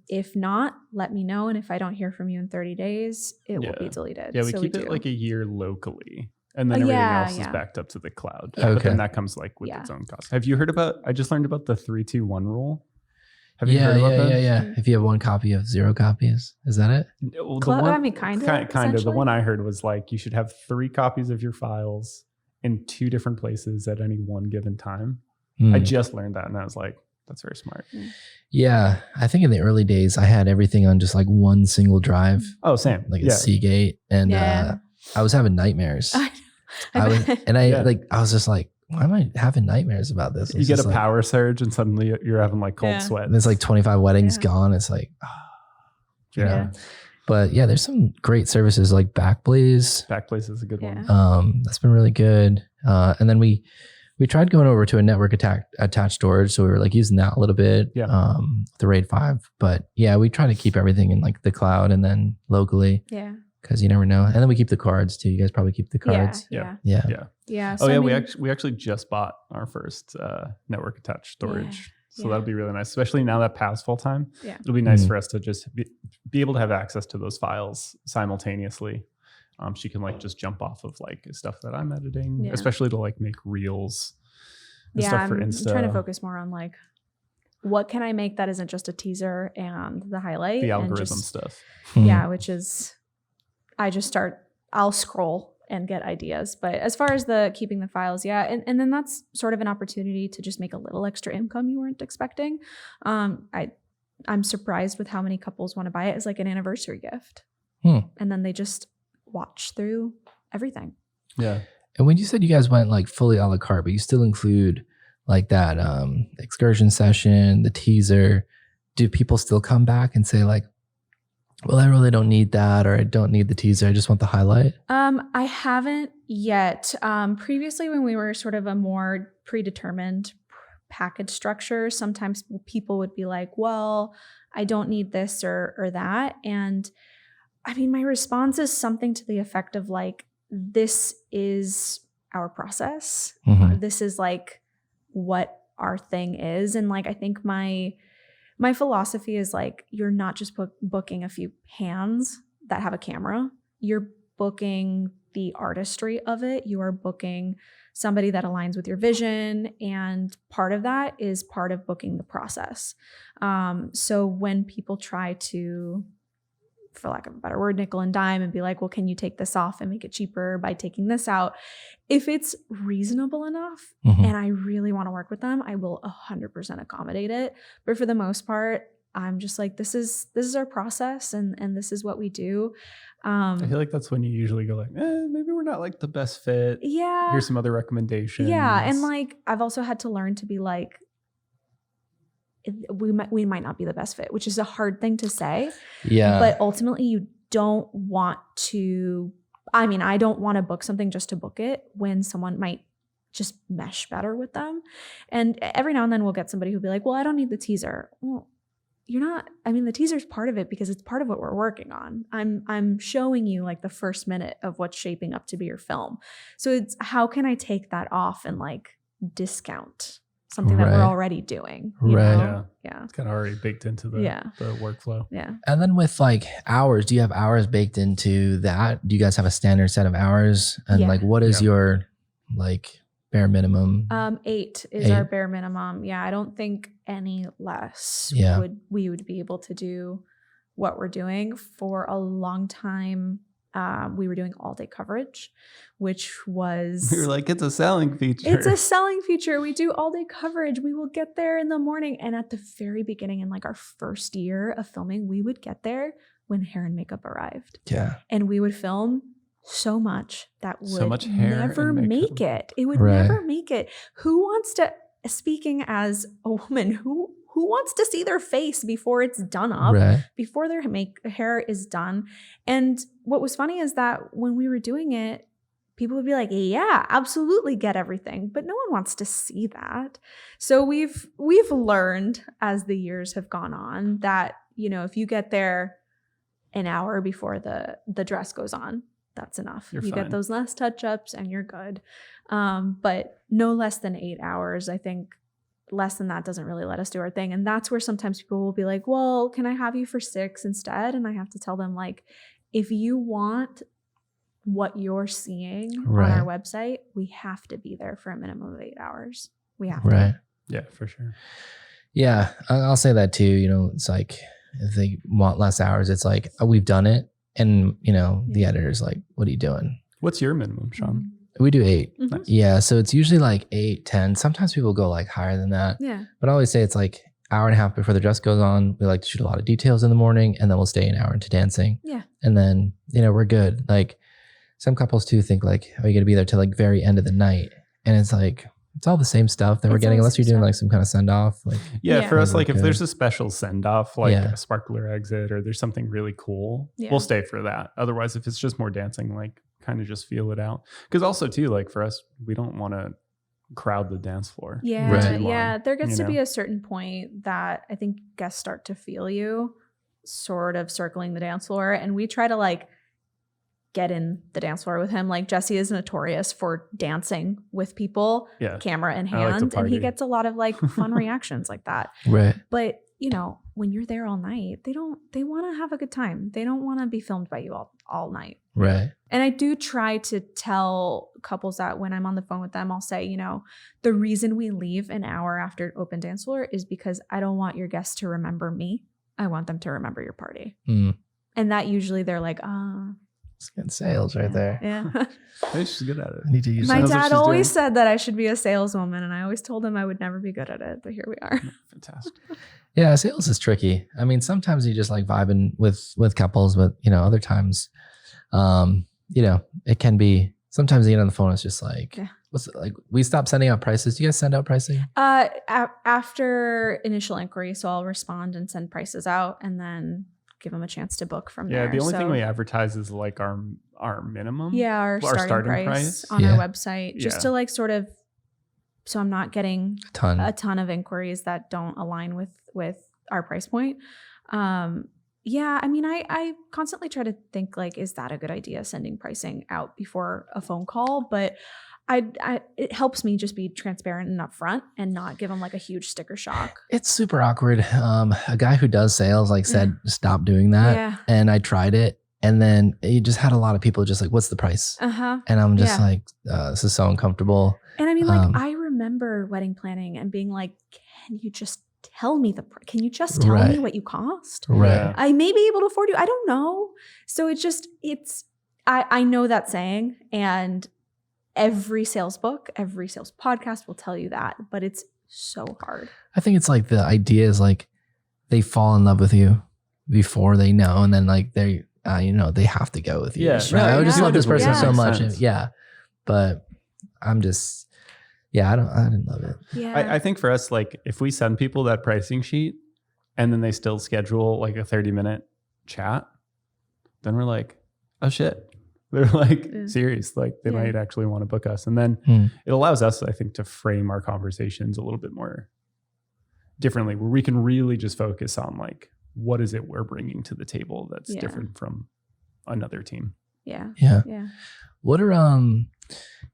If not, let me know. And if I don't hear from you in 30 days, it will be deleted. Yeah, we keep it like a year locally. And then everything else is backed up to the cloud. Okay. But then that comes like with its own cost. Have you heard I just learned about the 3-2-1 rule. Have you heard about that? Yeah. If you have 1 copy of 0 copies, is that it? Well, kind of. Kind of. The one I heard was like, you should have 3 copies of your files in 2 different places at any one given time. Hmm. I just learned that and I was like, that's very smart. Yeah. I think in the early days, I had everything on just like one single drive. Oh, same. Like a Seagate. And I was having nightmares. I was just like, why am I having nightmares about this? You get a power surge and suddenly you're having like cold sweat. And there's like 25 weddings gone. It's like, But yeah, there's some great services like Backblaze. Backblaze is a good one. That's been really good. And then we tried going over to a network attached storage. So we were like using that a little bit, the RAID 5. But yeah, we try to keep everything in like the cloud and then locally. Yeah. Because you never know. And then we keep the cards too. You guys probably keep the cards. Yeah. So we actually just bought our first network attached storage. So that'll be really nice, especially now that Pav's full time. Yeah. It'll be nice for us to just be able to have access to those files simultaneously. She can like just jump off of like stuff that I'm editing, especially to like make reels and stuff for Insta. I'm trying to focus more on like, what can I make that isn't just a teaser and the highlight? The algorithm stuff. Yeah, which is, I'll scroll and get ideas. But as far as the keeping the files, and then that's sort of an opportunity to just make a little extra income you weren't expecting. I'm surprised with how many couples want to buy it as like an anniversary gift. And then they just watch through everything. Yeah. And when you said you guys went like fully a la carte, but you still include like that excursion session, the teaser, do people still come back and say like, well, I really don't need that, or I don't need the teaser, I just want the highlight? I haven't yet. Previously, when we were sort of a more predetermined package structure, sometimes people would be like, well, I don't need this or that. And I mean, my response is something to the effect of like, this is our process. This is like what our thing is. And like, I think my philosophy is like, you're not just booking a few hands that have a camera. You're booking the artistry of it. You are booking somebody that aligns with your vision. And part of that is part of booking the process. So when people try to, for lack of a better word, nickel and dime and be like, well, can you take this off and make it cheaper by taking this out? If it's reasonable enough and I really want to work with them, I will 100% accommodate it. But for the most part, I'm just like, this is our process and this is what we do. I feel like that's when you usually go like, maybe we're not like the best fit. Yeah. Here's some other recommendations. Yeah. And like, I've also had to learn to be like, we might not be the best fit, which is a hard thing to say. Yeah. But ultimately you don't want to, I mean, I don't want to book something just to book it when someone might just mesh better with them. And every now and then we'll get somebody who'll be like, well, I don't need the teaser. Well, you're not, I mean, the teaser is part of it because it's part of what we're working on. I'm showing you like the first minute of what's shaping up to be your film. So it's, how can I take that off and like discount something that we're already doing? You know? Yeah. It's kind of already baked into the workflow. Yeah. And then with like hours, do you have hours baked into that? Do you guys have a standard set of hours? And like, what is your like bare minimum? 8 is our bare minimum. Yeah. I don't think any less we would be able to do what we're doing. For a long time, we were doing all day coverage, which was... We were like, it's a selling feature. It's a selling feature. We do all day coverage. We will get there in the morning. And at the very beginning, in like our first year of filming, we would get there when hair and makeup arrived. Yeah. And we would film so much that would hair never make it. It would never make it. Who wants to, speaking as a woman, who wants to see their face before it's done up, before their hair is done? And what was funny is that when we were doing it, people would be like, yeah, absolutely, get everything. But no one wants to see that. So we've learned as the years have gone on that, you know, if you get there an hour before the dress goes on, that's enough. You get those last touch-ups and you're good. But no less than 8 hours. I think less than that doesn't really let us do our thing. And that's where sometimes people will be like, well, can I have you for 6 instead? And I have to tell them, like, if you want what you're seeing on our website, we have to be there for a minimum of 8 hours. We have to. Yeah, for sure. Yeah, I'll say that too. You know, it's like, if they want less hours, it's like, oh, we've done it. And, you know, the editor's like, what are you doing? What's your minimum, Sean? We do 8. Mhm. Yeah. So it's usually like 8, 10. Sometimes people go like higher than that. Yeah. But I always say it's like hour and a half before the dress goes on. We like to shoot a lot of details in the morning, and then we'll stay an hour into dancing. Yeah. And then, we're good. Like some couples too think like, oh, you're going to be there till like very end of the night. And it's like, it's all the same stuff that we're It's getting, all the unless you're same doing stuff. like some kind of send off. Like, Yeah. For us, like if Okay. there's a special send off, like Yeah. a sparkler exit, or there's something really cool, Yeah. we'll stay for that. Otherwise, if it's just more dancing, like kind of just feel it out. Because also too, like for us, we don't want to crowd the dance floor. Yeah. Right. too long, Yeah. There gets you to know? be a certain point that I think guests start to feel you sort of circling the dance floor. And we try to like get in the dance floor with him. Like Jesse is notorious for dancing with people, Yeah. camera in I like to hand. And he party. gets a lot of like fun reactions like that. right. But when you're there all night, they want to have a good time. They don't want to be filmed by you all night. Right. And I do try to tell couples that when I'm on the phone with them, I'll say, the reason we leave an hour after open dance floor is because I don't want your guests to remember me. I want them to remember your party. Mm. And that usually they're like, It's good sales right there. Yeah. Hey, she's good at it. I need to use My That's what dad she's always doing. said that I should be a saleswoman. And I always told him I would never be good at it. But here we are. Fantastic. Yeah, sales is tricky. I mean, sometimes you just like vibing with couples, but other times, it can be. Sometimes you get on the phone, it's just like, Yeah. what's it, like? We stop sending out prices. Do you guys send out pricing? After initial inquiry, so I'll respond and send prices out and then give them a chance to book from there. Yeah, the only thing So- we advertise is like our minimum. Yeah, our starting price on Yeah. our website, just Yeah. to like sort of, so I'm not getting A ton. a ton of inquiries that don't align with our price point. Yeah, I mean, I constantly try to think like, is that a good idea, sending pricing out before a phone call? But it helps me just be transparent and upfront and not give them like a huge sticker shock. It's super awkward. A guy who does sales like said, stop doing that. Yeah. And I tried it. And then you just had a lot of people just like, what's the price? Uh-huh. And I'm just Yeah. like, this is so uncomfortable. And I mean, like, I remember wedding planning and being like, can you just tell me can you just tell me Right. what you cost? Right. Yeah. I may be able to afford you. I don't know. So I know that saying, and every sales book, every sales podcast will tell you that, but it's so hard. I think it's like the idea is like they fall in love with you before they know. And then like they have to go with you. Yeah, Right? sure. I just Yeah. love this person Yeah. so much. Sense. Yeah. But I'm just, I didn't love it. Yeah. I think for us, like if we send people that pricing sheet and then they still schedule like a 30-minute chat, then we're like, oh shit. They're like Yeah. serious. Like they Yeah. might actually want to book us. And then it allows us, I think, to frame our conversations a little bit more differently, where we can really just focus on like, what is it we're bringing to the table that's Yeah. different from another team. yeah. Yeah. Yeah. What are,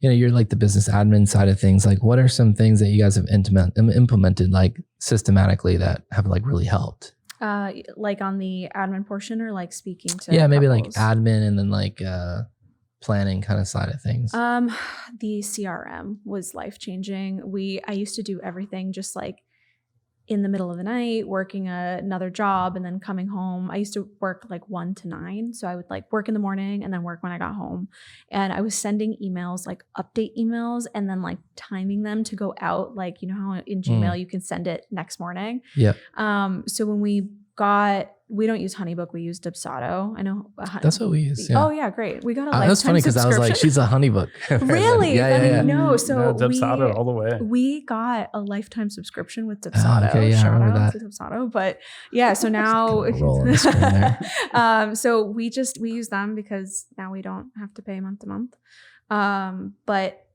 you're like the business admin side of things. Like what are some things that you guys have implemented like systematically that have like really helped? Like on the admin portion or like speaking to Maybe like couples? admin and then like planning kind of side of things. The CRM was life-changing. I used to do everything just like in the middle of the night, working another job and then coming home. I used to work like 1 to 9. So I would like work in the morning and then work when I got home. And I was sending emails, like update emails, and then like timing them to go out. Like, how in Gmail you can send it next morning. Yeah. So when we don't use Honeybook, we use Dubsado. I know. That's what we use. Yeah. Oh yeah, great. We got a lifetime That's funny because I was like, subscription. she's a Honeybook. Really? Yeah, I yeah, didn't yeah. know. So No, Dubsado all the way. we got a lifetime subscription with Dubsado. okay, yeah, I Shout remember out that. to Dubsado. But yeah, so now Kinda roll on the screen there. so we use them because now we don't have to pay month to month. But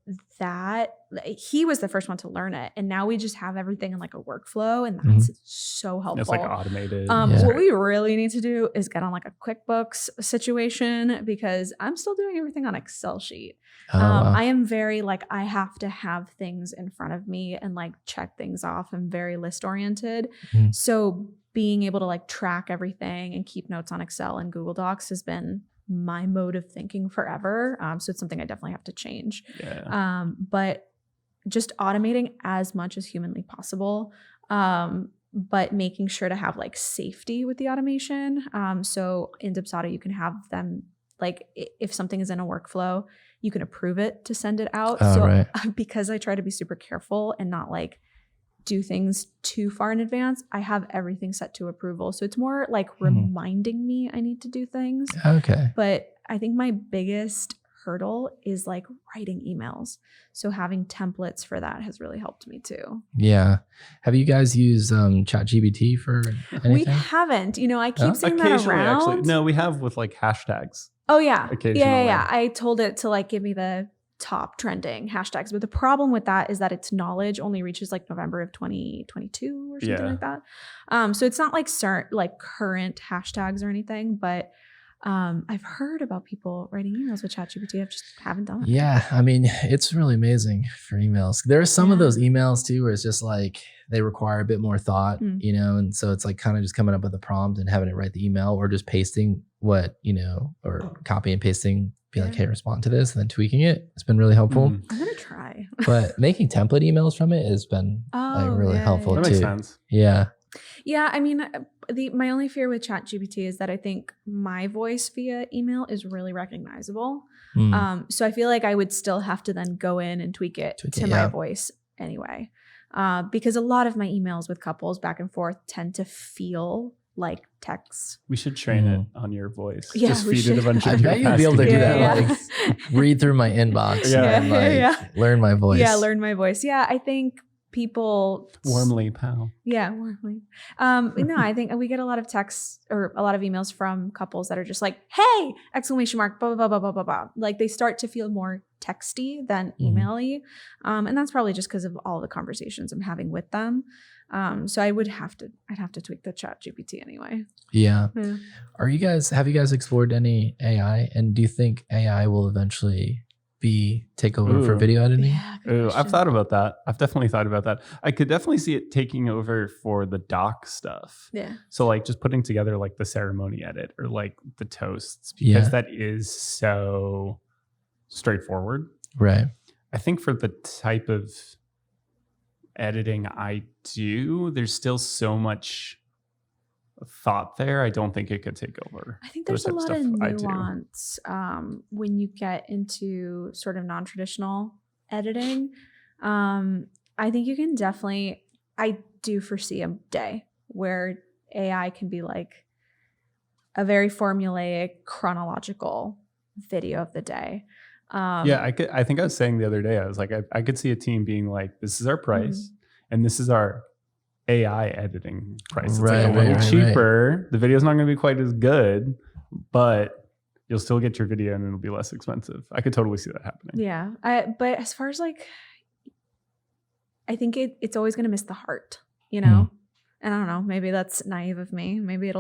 he was the first one to learn it, and now we just have everything in like a workflow, and that's so helpful. It's like automated. Yeah. What we really need to do is get on like a QuickBooks situation because I'm still doing everything on Excel sheet. Oh, wow. I am very like, I have to have things in front of me and like check things off. I'm very list oriented. Mhm. So being able to like track everything and keep notes on Excel and Google Docs has been my mode of thinking forever. So it's something I definitely have to change. Yeah. But just automating as much as humanly possible. But making sure to have like safety with the automation. So in Dubsado, you can have them like if something is in a workflow, you can approve it to send it out. Oh, So right. because I try to be super careful and not like do things too far in advance, I have everything set to approval. So it's more like reminding me I need to do things. Okay. But I think my biggest hurdle is like writing emails. So having templates for that has really helped me too. Yeah. Have you guys used ChatGPT for anything? We haven't. I keep saying that Occasionally, around. actually. No, we have with like hashtags. Oh yeah. Occasionally. Yeah. I told it to like give me the top trending hashtags. But the problem with that is that its knowledge only reaches like November of 2022 or something like that. So it's not like current hashtags or anything, but I've heard about people writing emails with ChatGPT. I just haven't done it. Yeah. I mean, it's really amazing for emails. There are some of those emails too, where it's just like, they require a bit more thought, and so it's like kind of just coming up with a prompt and having it write the email, or just pasting what, or copy and pasting, be like, hey, respond to this, and then tweaking it. It's been really helpful. I'm going to try. But making template emails from it has been really helpful too. That makes sense. Yeah. Yeah. I mean, my only fear with ChatGPT is that I think my voice via email is really recognizable. So I feel like I would still have to then go in and tweak it to my voice anyway. Because a lot of my emails with couples back and forth tend to feel like texts. We should train it on your voice. Yeah, just feed it a bunch of I bet you'd be able to do that. Yeah. Like read through my inbox and learn my voice. Yeah, learn my voice. Yeah, I think people warmly, pal. Yeah, warmly. No, I think we get a lot of texts or a lot of emails from couples that are just like, "Hey!" exclamation mark, blah blah blah blah blah blah. Like they start to feel more texty than email-y, and that's probably just because of all the conversations I'm having with them. So I'd have to tweak the ChatGPT anyway. Yeah. Have you guys explored any AI, and do you think AI will eventually take over for video editing? Yeah, I've thought about that. I've definitely thought about that. I could definitely see it taking over for the doc stuff. Yeah. So like just putting together like the ceremony edit or like the toasts, because that is so straightforward. Right. I think for the type of editing I do, there's still so much thought there. I don't think it could take over. I think there's a lot of nuance when you get into sort of non-traditional editing. I think you can definitely, I do foresee a day where AI can be like a very formulaic, chronological video of the day. I think I was saying the other day, I was like, I could see a team being like, this is our price and this is our AI editing price. It's like a little cheaper. Right. The video's not going to be quite as good, but you'll still get your video and it'll be less expensive. I could totally see that happening. Yeah. But as far as like, I think it's always going to miss the heart, And I don't know, maybe that's naive of me. Maybe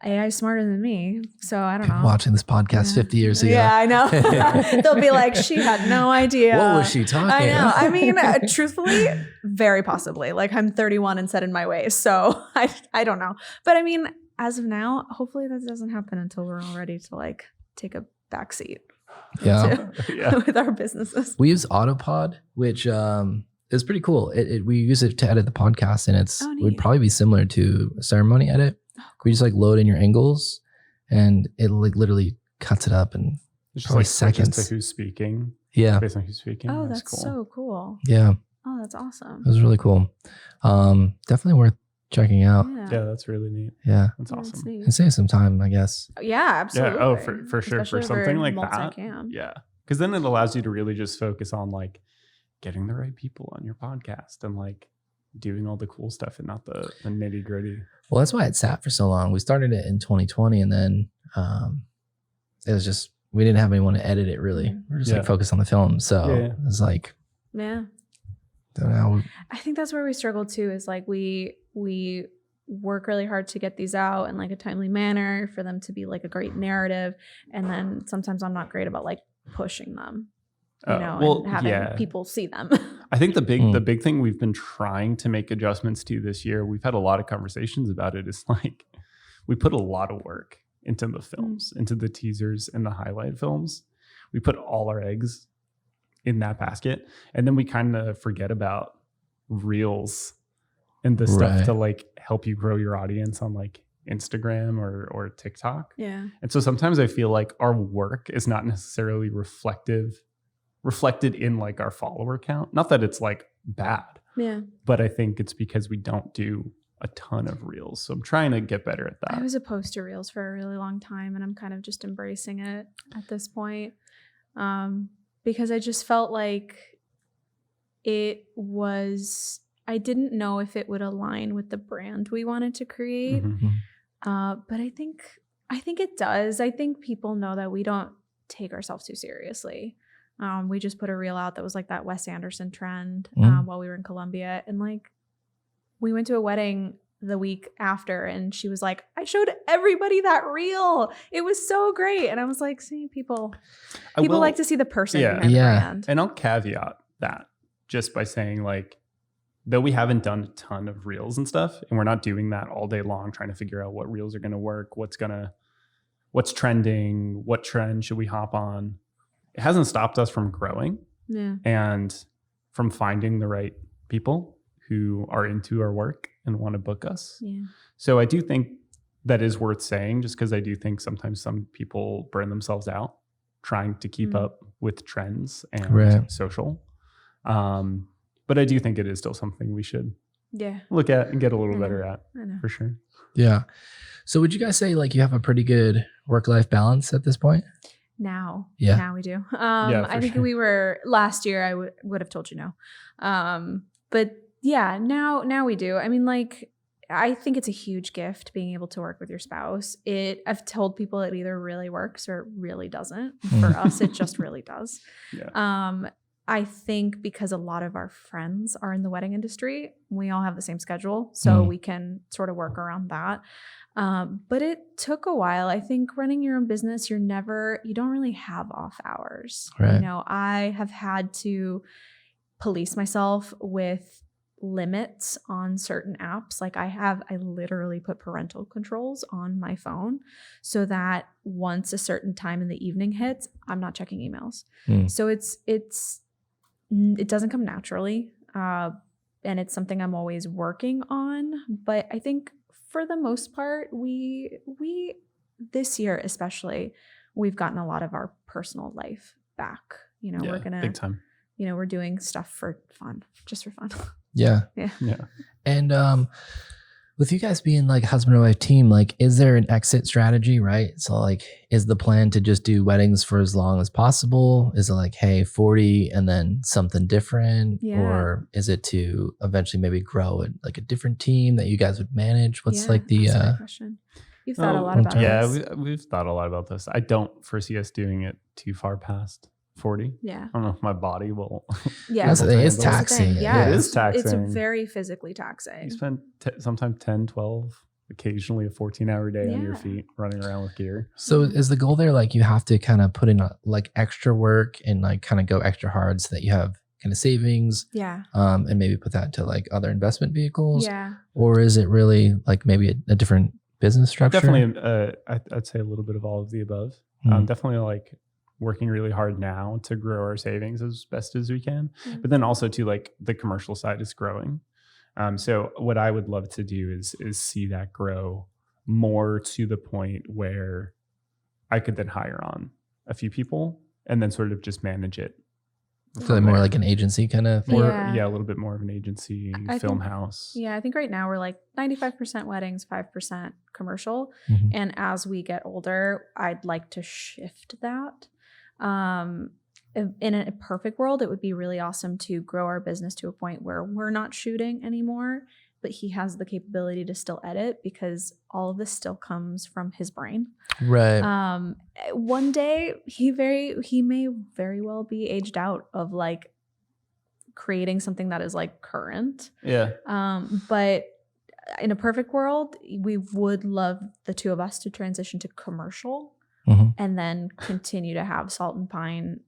AI is smarter than me. So I don't know. Watching this podcast 50 years ago. Yeah, I know. They'll be like, she had no idea. What was she talking I know. I mean, truthfully, very possibly. Like I'm 31 and set in my ways. So I don't know. But I mean, as of now, hopefully that doesn't happen until we're all ready to like take a backseat. With our businesses. We use Autopod, which is pretty cool. We use it to edit the podcast, and it would probably be similar to a ceremony edit. We just like load in your angles, and it like literally cuts it up in probably like seconds. To who's speaking? Yeah, based on who's speaking. Oh, that's cool. So cool. Yeah. Oh, that's awesome. It was really cool. Definitely worth checking out. Yeah, that's really neat. Yeah, that's awesome. And save some time, I guess. Yeah, absolutely. Yeah. Oh, for sure. Especially for something like multi-cam. that. Yeah, because then it allows you to really just focus on like getting the right people on your podcast and like doing all the cool stuff and not the nitty gritty. Well, that's why it sat for so long. We started it in 2020, and then it was just we didn't have anyone to edit it. Really, we're just like focused on the film. So it was like, So now I think that's where we struggle too. Is like we work really hard to get these out in like a timely manner for them to be like a great narrative, and then sometimes I'm not great about like pushing them. And having people see them. I think the big thing we've been trying to make adjustments to this year, we've had a lot of conversations about it, is like we put a lot of work into the films, into the teasers and the highlight films. We put all our eggs in that basket, and then we kind of forget about reels and the stuff to like help you grow your audience on like Instagram or TikTok. Yeah. And so sometimes I feel like our work is not necessarily reflected in like our follower count. Not that it's like bad, Yeah. but I think it's because we don't do a ton of reels. So I'm trying to get better at that. I was opposed to reels for a really long time, and I'm kind of just embracing it at this point, because I just felt like I didn't know if it would align with the brand we wanted to create. Mm-hmm. But I think it does. I think people know that we don't take ourselves too seriously. We just put a reel out that was like that Wes Anderson trend while we were in Colombia. And like, we went to a wedding the week after, and she was like, I showed everybody that reel. It was so great. And I was like, see, people like to see the person behind the brand. And I'll caveat that just by saying, like, though we haven't done a ton of reels and stuff, and we're not doing that all day long, trying to figure out what reels are going to work, what's trending, what trend should we hop on. It hasn't stopped us from growing and from finding the right people who are into our work and want to book us. Yeah. So I do think that is worth saying, just because I do think sometimes some people burn themselves out trying to keep up with trends and social. But I do think it is still something we should look at and get a little better at, for sure. Yeah. So would you guys say like you have a pretty good work-life balance at this point? Now we do. I think we were last year. I would have told you no, but yeah, now we do. I mean, like, I think it's a huge gift being able to work with your spouse. I've told people it either really works or it really doesn't. For us, it just really does. Yeah. I think because a lot of our friends are in the wedding industry, we all have the same schedule, so we can sort of work around that. But it took a while. I think running your own business, you don't really have off hours. Right. You know, I have had to police myself with limits on certain apps. Like I literally put parental controls on my phone so that once a certain time in the evening hits, I'm not checking emails. So it doesn't come naturally. And it's something I'm always working on. But I think for the most part, we this year especially, we've gotten a lot of our personal life back. You know, we're gonna big time. You know, we're doing stuff for fun, just for fun. Yeah. And with you guys being like husband and wife team, like, is there an exit strategy, right? So like, is the plan to just do weddings for as long as possible? Is it like, hey, 40 and then something different? Yeah. Or is it to eventually maybe grow like a different team that you guys would manage? What's like the that's a good question. You've thought a lot about this. Yeah, we've thought a lot about this. I don't foresee us doing it too far past 40. Yeah. I don't know if my body will. Yeah. It's taxing. Yeah. It is taxing. It's very physically taxing. You spend sometimes 10, 12, occasionally a 14-hour day on your feet running around with gear. So is the goal there like you have to kind of put in like extra work and like kind of go extra hard so that you have kind of savings? Yeah. And maybe put that into like other investment vehicles? Yeah. Or is it really like maybe a different business structure? Definitely, I'd say a little bit of all of the above. Definitely like working really hard now to grow our savings as best as we can. But then also too, like the commercial side is growing. So what I would love to do is see that grow more to the point where I could then hire on a few people and then sort of just manage it. So more like an agency kind of thing? A little bit more of an agency, film house. Yeah, I think right now we're like 95% weddings, 5% commercial. And as we get older, I'd like to shift that. In a perfect world, it would be really awesome to grow our business to a point where we're not shooting anymore, but he has the capability to still edit because all of this still comes from his brain. Right. One day he may very well be aged out of like creating something that is like current. Yeah. But in a perfect world, we would love the two of us to transition to commercial. And then continue to have Salt and Pine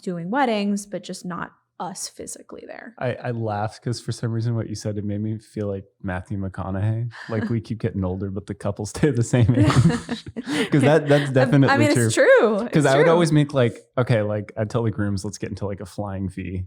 doing weddings, but just not us physically there. I laughed because for some reason what you said, it made me feel like Matthew McConaughey. Like we keep getting older, but the couple stay the same age. Because that's definitely true. It's true. Because I would always make like, okay, like I'd tell the grooms, let's get into like a flying V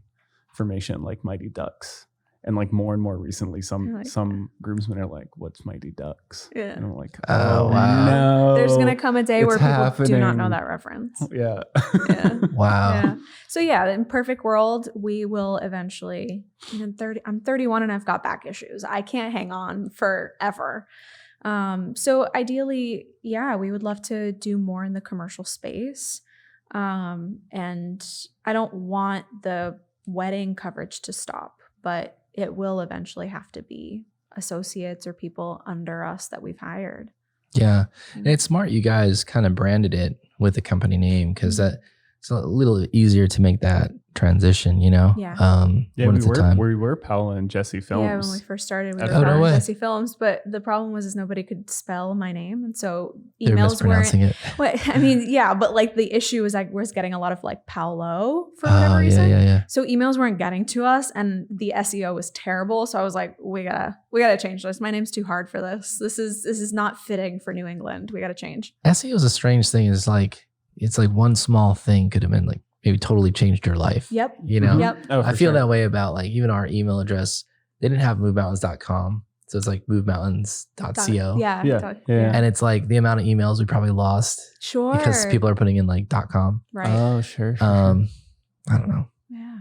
formation, like Mighty Ducks. And like more and more recently, You're like, some groomsmen are like, "What's Mighty Ducks?" Yeah. And I'm like, Oh, "Oh wow. no!" There's gonna come a day where It's people do not know happening. that reference. Yeah. Yeah. Wow. Yeah. So yeah, in perfect world, we will eventually. I'm 31 and I've got back issues. I can't hang on forever. So ideally, yeah, we would love to do more in the commercial space. And I don't want the wedding coverage to stop, but it will eventually have to be associates or people under us that we've hired. Yeah. And it's smart you guys kind of branded it with the company name because that it's a little easier to make that transition, you know? Yeah. Yeah, when it's a time. we were Paola and Jesse Films. Yeah, when we first started, we Oh, were no Paola and way. Jesse Films, but the problem was nobody could spell my name, and so They're emails weren't. mispronouncing it. What I mean, yeah, but like the issue is I was getting a lot of like Paolo for Oh, whatever reason. yeah. So emails weren't getting to us, and the SEO was terrible. So I was like, we gotta change this. My name's too hard for this. This is not fitting for New England. We gotta change. SEO is a strange thing. It's like one small thing could have been like maybe totally changed your life. Yep. You know? Yep. Oh, I for feel sure. that way about like even our email address. They didn't have movemountains.com. So it's like movemountains.co. Yeah. Yeah. And it's like the amount of emails we probably lost Sure. because people are putting in like .com. right. Oh, sure. I don't know. Yeah.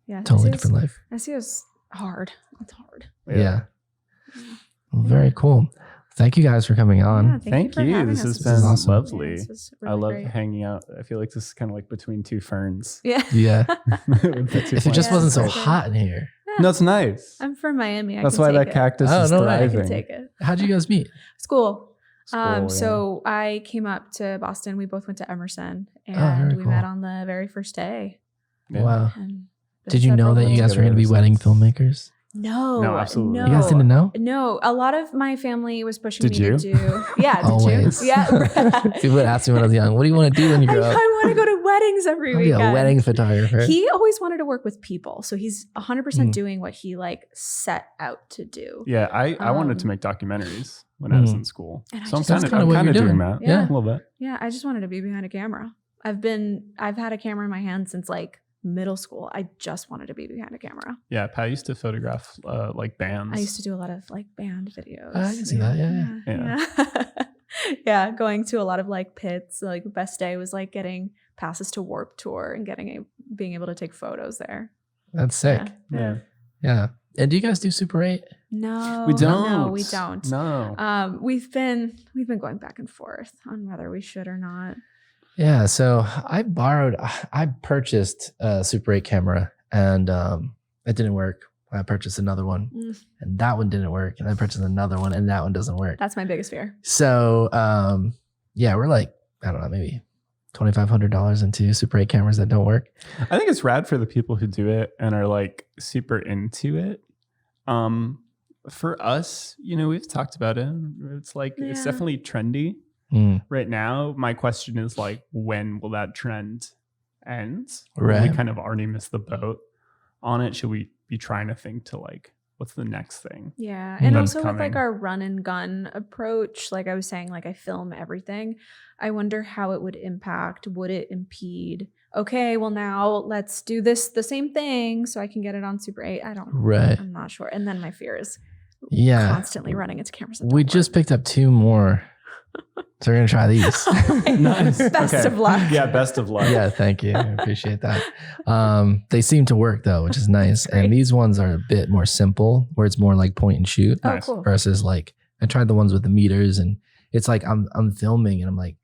Yeah. Totally SEO's different life. SEO's hard. It's hard. Yeah. Well, very cool. Thank you guys for coming on. Yeah, Thank for you. having This us. has This been is awesome. lovely. Yeah, this was I really love great. hanging out. I feel like this is kind of like between two ferns. Yeah. Yeah. With the two If it just plants. Yeah, wasn't so for sure. hot in here. No, it's nice. I'm from Miami. That's can why take that it. cactus Oh, is no way. I thriving. can take it. How'd you guys meet? School. School, So I came up to Boston. We both went to Emerson, and very we met cool. on the very first day. Yeah. Wow. And been Did you know that you separate. guys were going to be wedding filmmakers? No, absolutely. no. You guys didn't know? No, a lot of my family was pushing Did me you? to do. Yeah, did Always. you? Yeah. People would ask me when I was young, what do you want to do when you I grow up? want to go to weddings every I'll be weekend. a wedding photographer. He always wanted to work with people, so he's 100% Mm. doing what he like set out to do. Yeah, I wanted to make documentaries when I was in school. And I So I'm just- kind That's of kinda what you're doing doing. that. Yeah. A little bit. Yeah, I just wanted to be behind a camera. I've had a camera in my hand since like middle school. I just wanted to be behind a camera. Yeah, Pat used to photograph like bands. I used to do a lot of like band videos. I can see that, yeah. Yeah. Yeah, going to a lot of like pits. Like the best day was like getting passes to Warped Tour and being able to take photos there. That's sick. Yeah. Yeah. And do you guys do Super 8? No, We don't. No, we don't. No. We've been going back and forth on whether we should or not. Yeah. So I purchased a Super 8 camera and it didn't work. I purchased another one and that one didn't work. And I purchased another one and that one doesn't work. That's my biggest fear. So yeah, we're like, I don't know, maybe $2,500 into Super 8 cameras that don't work. I think it's rad for the people who do it and are like super into it. For us, we've talked about it. It's like it's Yeah. definitely trendy right now. My question is like, when will that trend end? Right. We kind of already missed the boat on it. Should we be trying to think to like, what's the next thing? Yeah. And That's also with like coming. our run and gun approach, like I was saying, like I film everything. I wonder how it would impact. Would it impede? Okay, well now let's do the same thing so I can get it on Super 8. I don't know. Right. I'm not sure. And then my fear is Yeah. constantly running into cameras. that We don't just work. picked up 2 more. So we're going to try these. Nice. Best Okay. of luck. Yeah, best of luck. Yeah, thank you. I appreciate that. They seem to work though, which is nice. Great. And these ones are a bit more simple, where it's more like point and shoot Oh, Nice. cool. versus like I tried the ones with the meters, and it's like I'm filming and I'm like,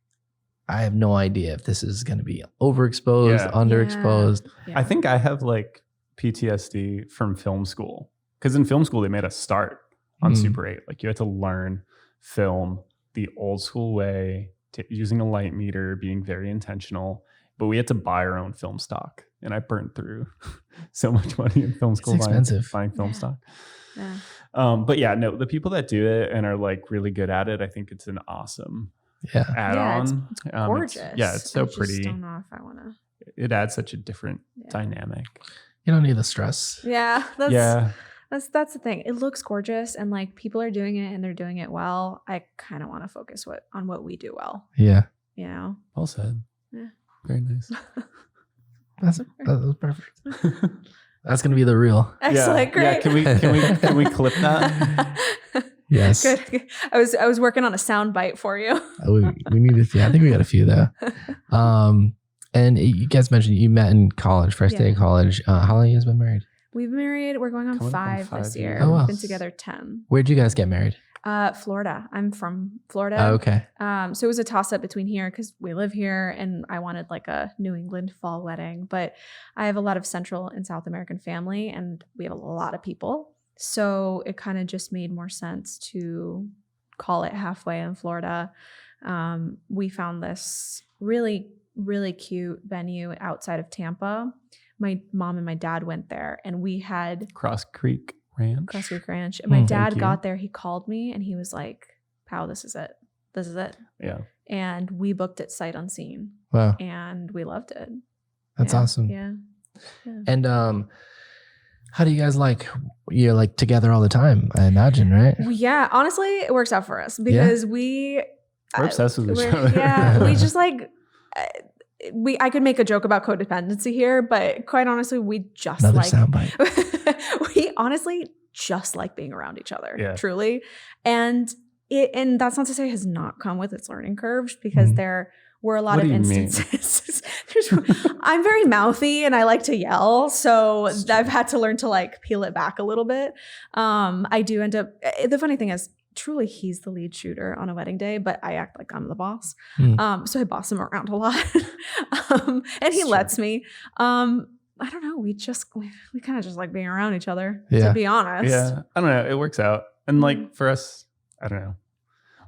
I have no idea if this is going to be overexposed, Yeah. underexposed. Yeah. I think I have like PTSD from film school because in film school they made us start on Super 8. Like you had to learn film the old school way, using a light meter, being very intentional. But we had to buy our own film stock, and I burned through so much money in film school expensive. buying film Yeah. stock. Yeah. But yeah, no, the people that do it and are like really good at it, I think it's an awesome Yeah. add-on. it's gorgeous. It's so I just pretty. don't know if I want to. It adds such a different Yeah. dynamic. You don't need the stress. Yeah, Yeah. that's the thing. It looks gorgeous, and like people are doing it, and they're doing it well. I kind of want to focus on what we do well. Yeah. You know. Well said. Yeah. Very nice. That was perfect. That's gonna be the reel. Excellent, great. Can we clip that? Yes. Good. I was working on a sound bite for you. We need a few. I think we got a few though. And you guys mentioned you met in college, first day of college. How long have you guys been married? We've been married. We're going on 5 this year. Oh, wow. We've been together 10. Where'd you guys get married? Florida. I'm from Florida. Oh, okay. So it was a toss up between here because we live here and I wanted like a New England fall wedding, but I have a lot of Central and South American family and we have a lot of people. So it kind of just made more sense to call it halfway in Florida. We found this really, really cute venue outside of Tampa. My mom and my dad went there and we had Cross Creek Ranch. And my dad got there, he called me and he was like, Pao, this is it. This is it. Yeah. And we booked it sight unseen. Wow. And we loved it. That's awesome. Yeah. And how do you guys you're like together all the time, I imagine, right? Yeah. Honestly, it works out for us because we're obsessed with each other. Yeah. We just like I could make a joke about codependency here, but quite honestly, we just Another soundbite. We honestly just like being around each other, truly. And that's not to say it has not come with its learning curves because there were a lot of instances. I'm very mouthy and I like to yell. So I've had to learn to like peel it back a little bit. I do end up, the funny thing is, truly he's the lead shooter on a wedding day, but I act like I'm the boss. So I boss him around a lot. And he lets me. I don't know. We kind of just like being around each other, to be honest. Yeah. I don't know. It works out. And like for us, I don't know.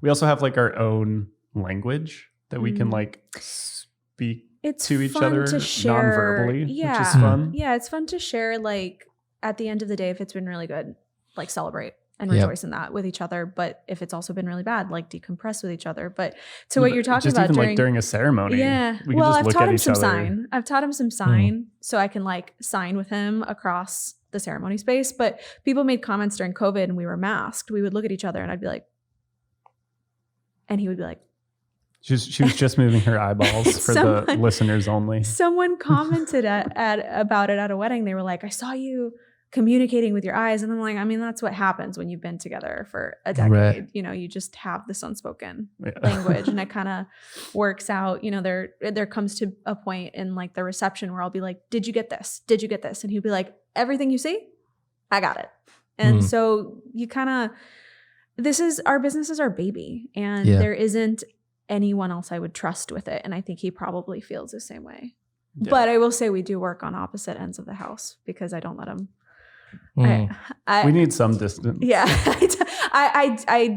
We also have like our own language that we can like speak to each other non-verbally, which is fun. Yeah. It's fun to share like at the end of the day, if it's been really good, like celebrate and rejoice in that with each other. But if it's also been really bad, like decompress with each other. But to what you're talking about even during a ceremony. Yeah. We can just look at each other. I've taught him some sign so I can like sign with him across the ceremony space. But people made comments during COVID and we were masked. We would look at each other and I'd be like, and he would be like, she was just moving her eyeballs for the listeners only. Someone commented about it at a wedding. They were like, I saw you communicating with your eyes. And I'm like, I mean, that's what happens when you've been together for a decade. Right. You know, you just have this unspoken language and it kind of works out. You know, there comes to a point in like the reception where I'll be like, did you get this? Did you get this? And he'll be like, everything you see, I got it. And so you kind of, our business is our baby and there isn't anyone else I would trust with it. And I think he probably feels the same way. Yeah. But I will say we do work on opposite ends of the house because I don't let him. We need some distance. Yeah.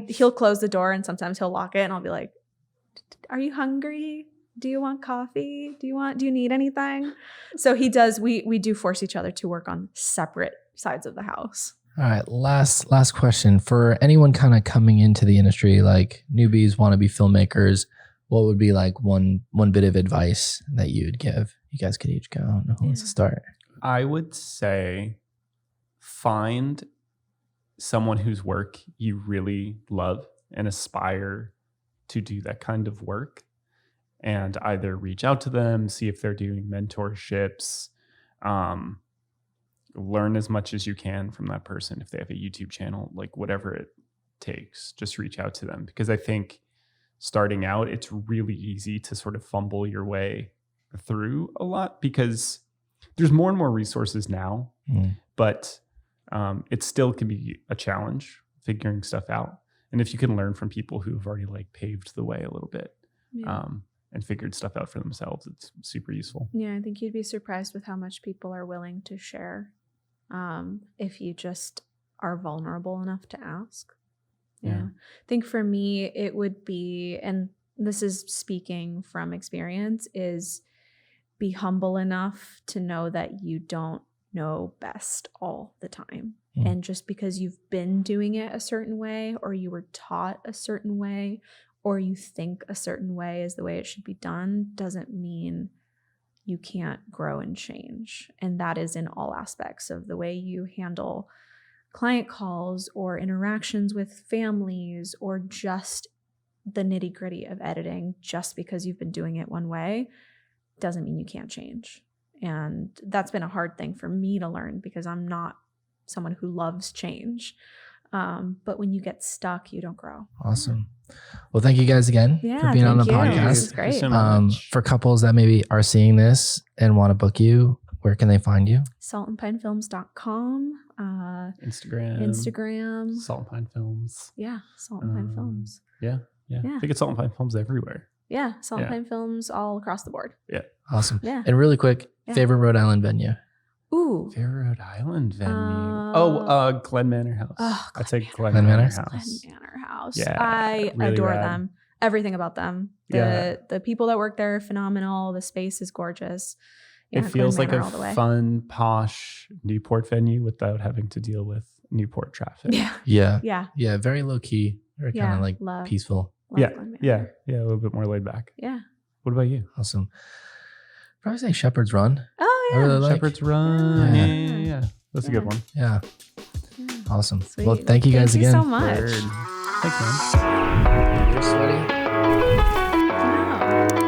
He'll close the door and sometimes he'll lock it and I'll be like, are you hungry? Do you want coffee? Do you need anything? So he does, we do force each other to work on separate sides of the house. All right. Last question for anyone kind of coming into the industry, like newbies, wannabe filmmakers, what would be like one bit of advice that you would give? You guys could each go. I don't know who wants to start. I would say find someone whose work you really love and aspire to do that kind of work and either reach out to them, see if they're doing mentorships, learn as much as you can from that person. If they have a YouTube channel, like whatever it takes, just reach out to them. Because I think starting out, it's really easy to sort of fumble your way through a lot because there's more and more resources now, but it still can be a challenge figuring stuff out. And if you can learn from people who have already like paved the way a little bit and figured stuff out for themselves, it's super useful. Yeah, I think you'd be surprised with how much people are willing to share if you just are vulnerable enough to ask. Yeah. I think for me, it would be, and this is speaking from experience, is be humble enough to know that you don't know best all the time. And just because you've been doing it a certain way or you were taught a certain way or you think a certain way is the way it should be done doesn't mean you can't grow and change. And that is in all aspects of the way you handle client calls or interactions with families or just the nitty-gritty of editing. Just because you've been doing it one way doesn't mean you can't change. And that's been a hard thing for me to learn because I'm not someone who loves change. But when you get stuck, you don't grow. Awesome. Well, thank you guys again for being on the podcast. This is great. Thank you so much. For couples that maybe are seeing this and want to book you, where can they find you? saltandpinefilms.com. Instagram. Salt and Pine Films. Yeah, Salt and Pine Films. Yeah. I think it's Salt and Pine Films everywhere. Yeah, Salt and Pine Films all across the board. Yeah. Awesome. Yeah. And really quick, favorite Rhode Island venue? Ooh. Favorite Rhode Island venue. Glen Manor House. Oh, I'd say Glen Manor Manor Glen House. Manor House. Yeah, I really adore rad. them. Everything about them. The people that work there are phenomenal. The space is gorgeous. Yeah, It feels Glen like Manor a all the way. fun, posh Newport venue without having to deal with Newport traffic. Yeah. Yeah. Very low key. Very kind of like love peaceful. Glen Yeah, Manor. a little bit more laid back. Yeah. What about you? Awesome. Probably say Shepherd's Run. Oh, I yeah. really like. Shepherd's Run. Yeah. Yeah. That's a good one. Yeah. Yeah. Awesome. Sweet. Well, thank you guys Thank you again. so much. Word. Thanks, man. You're sweaty. No.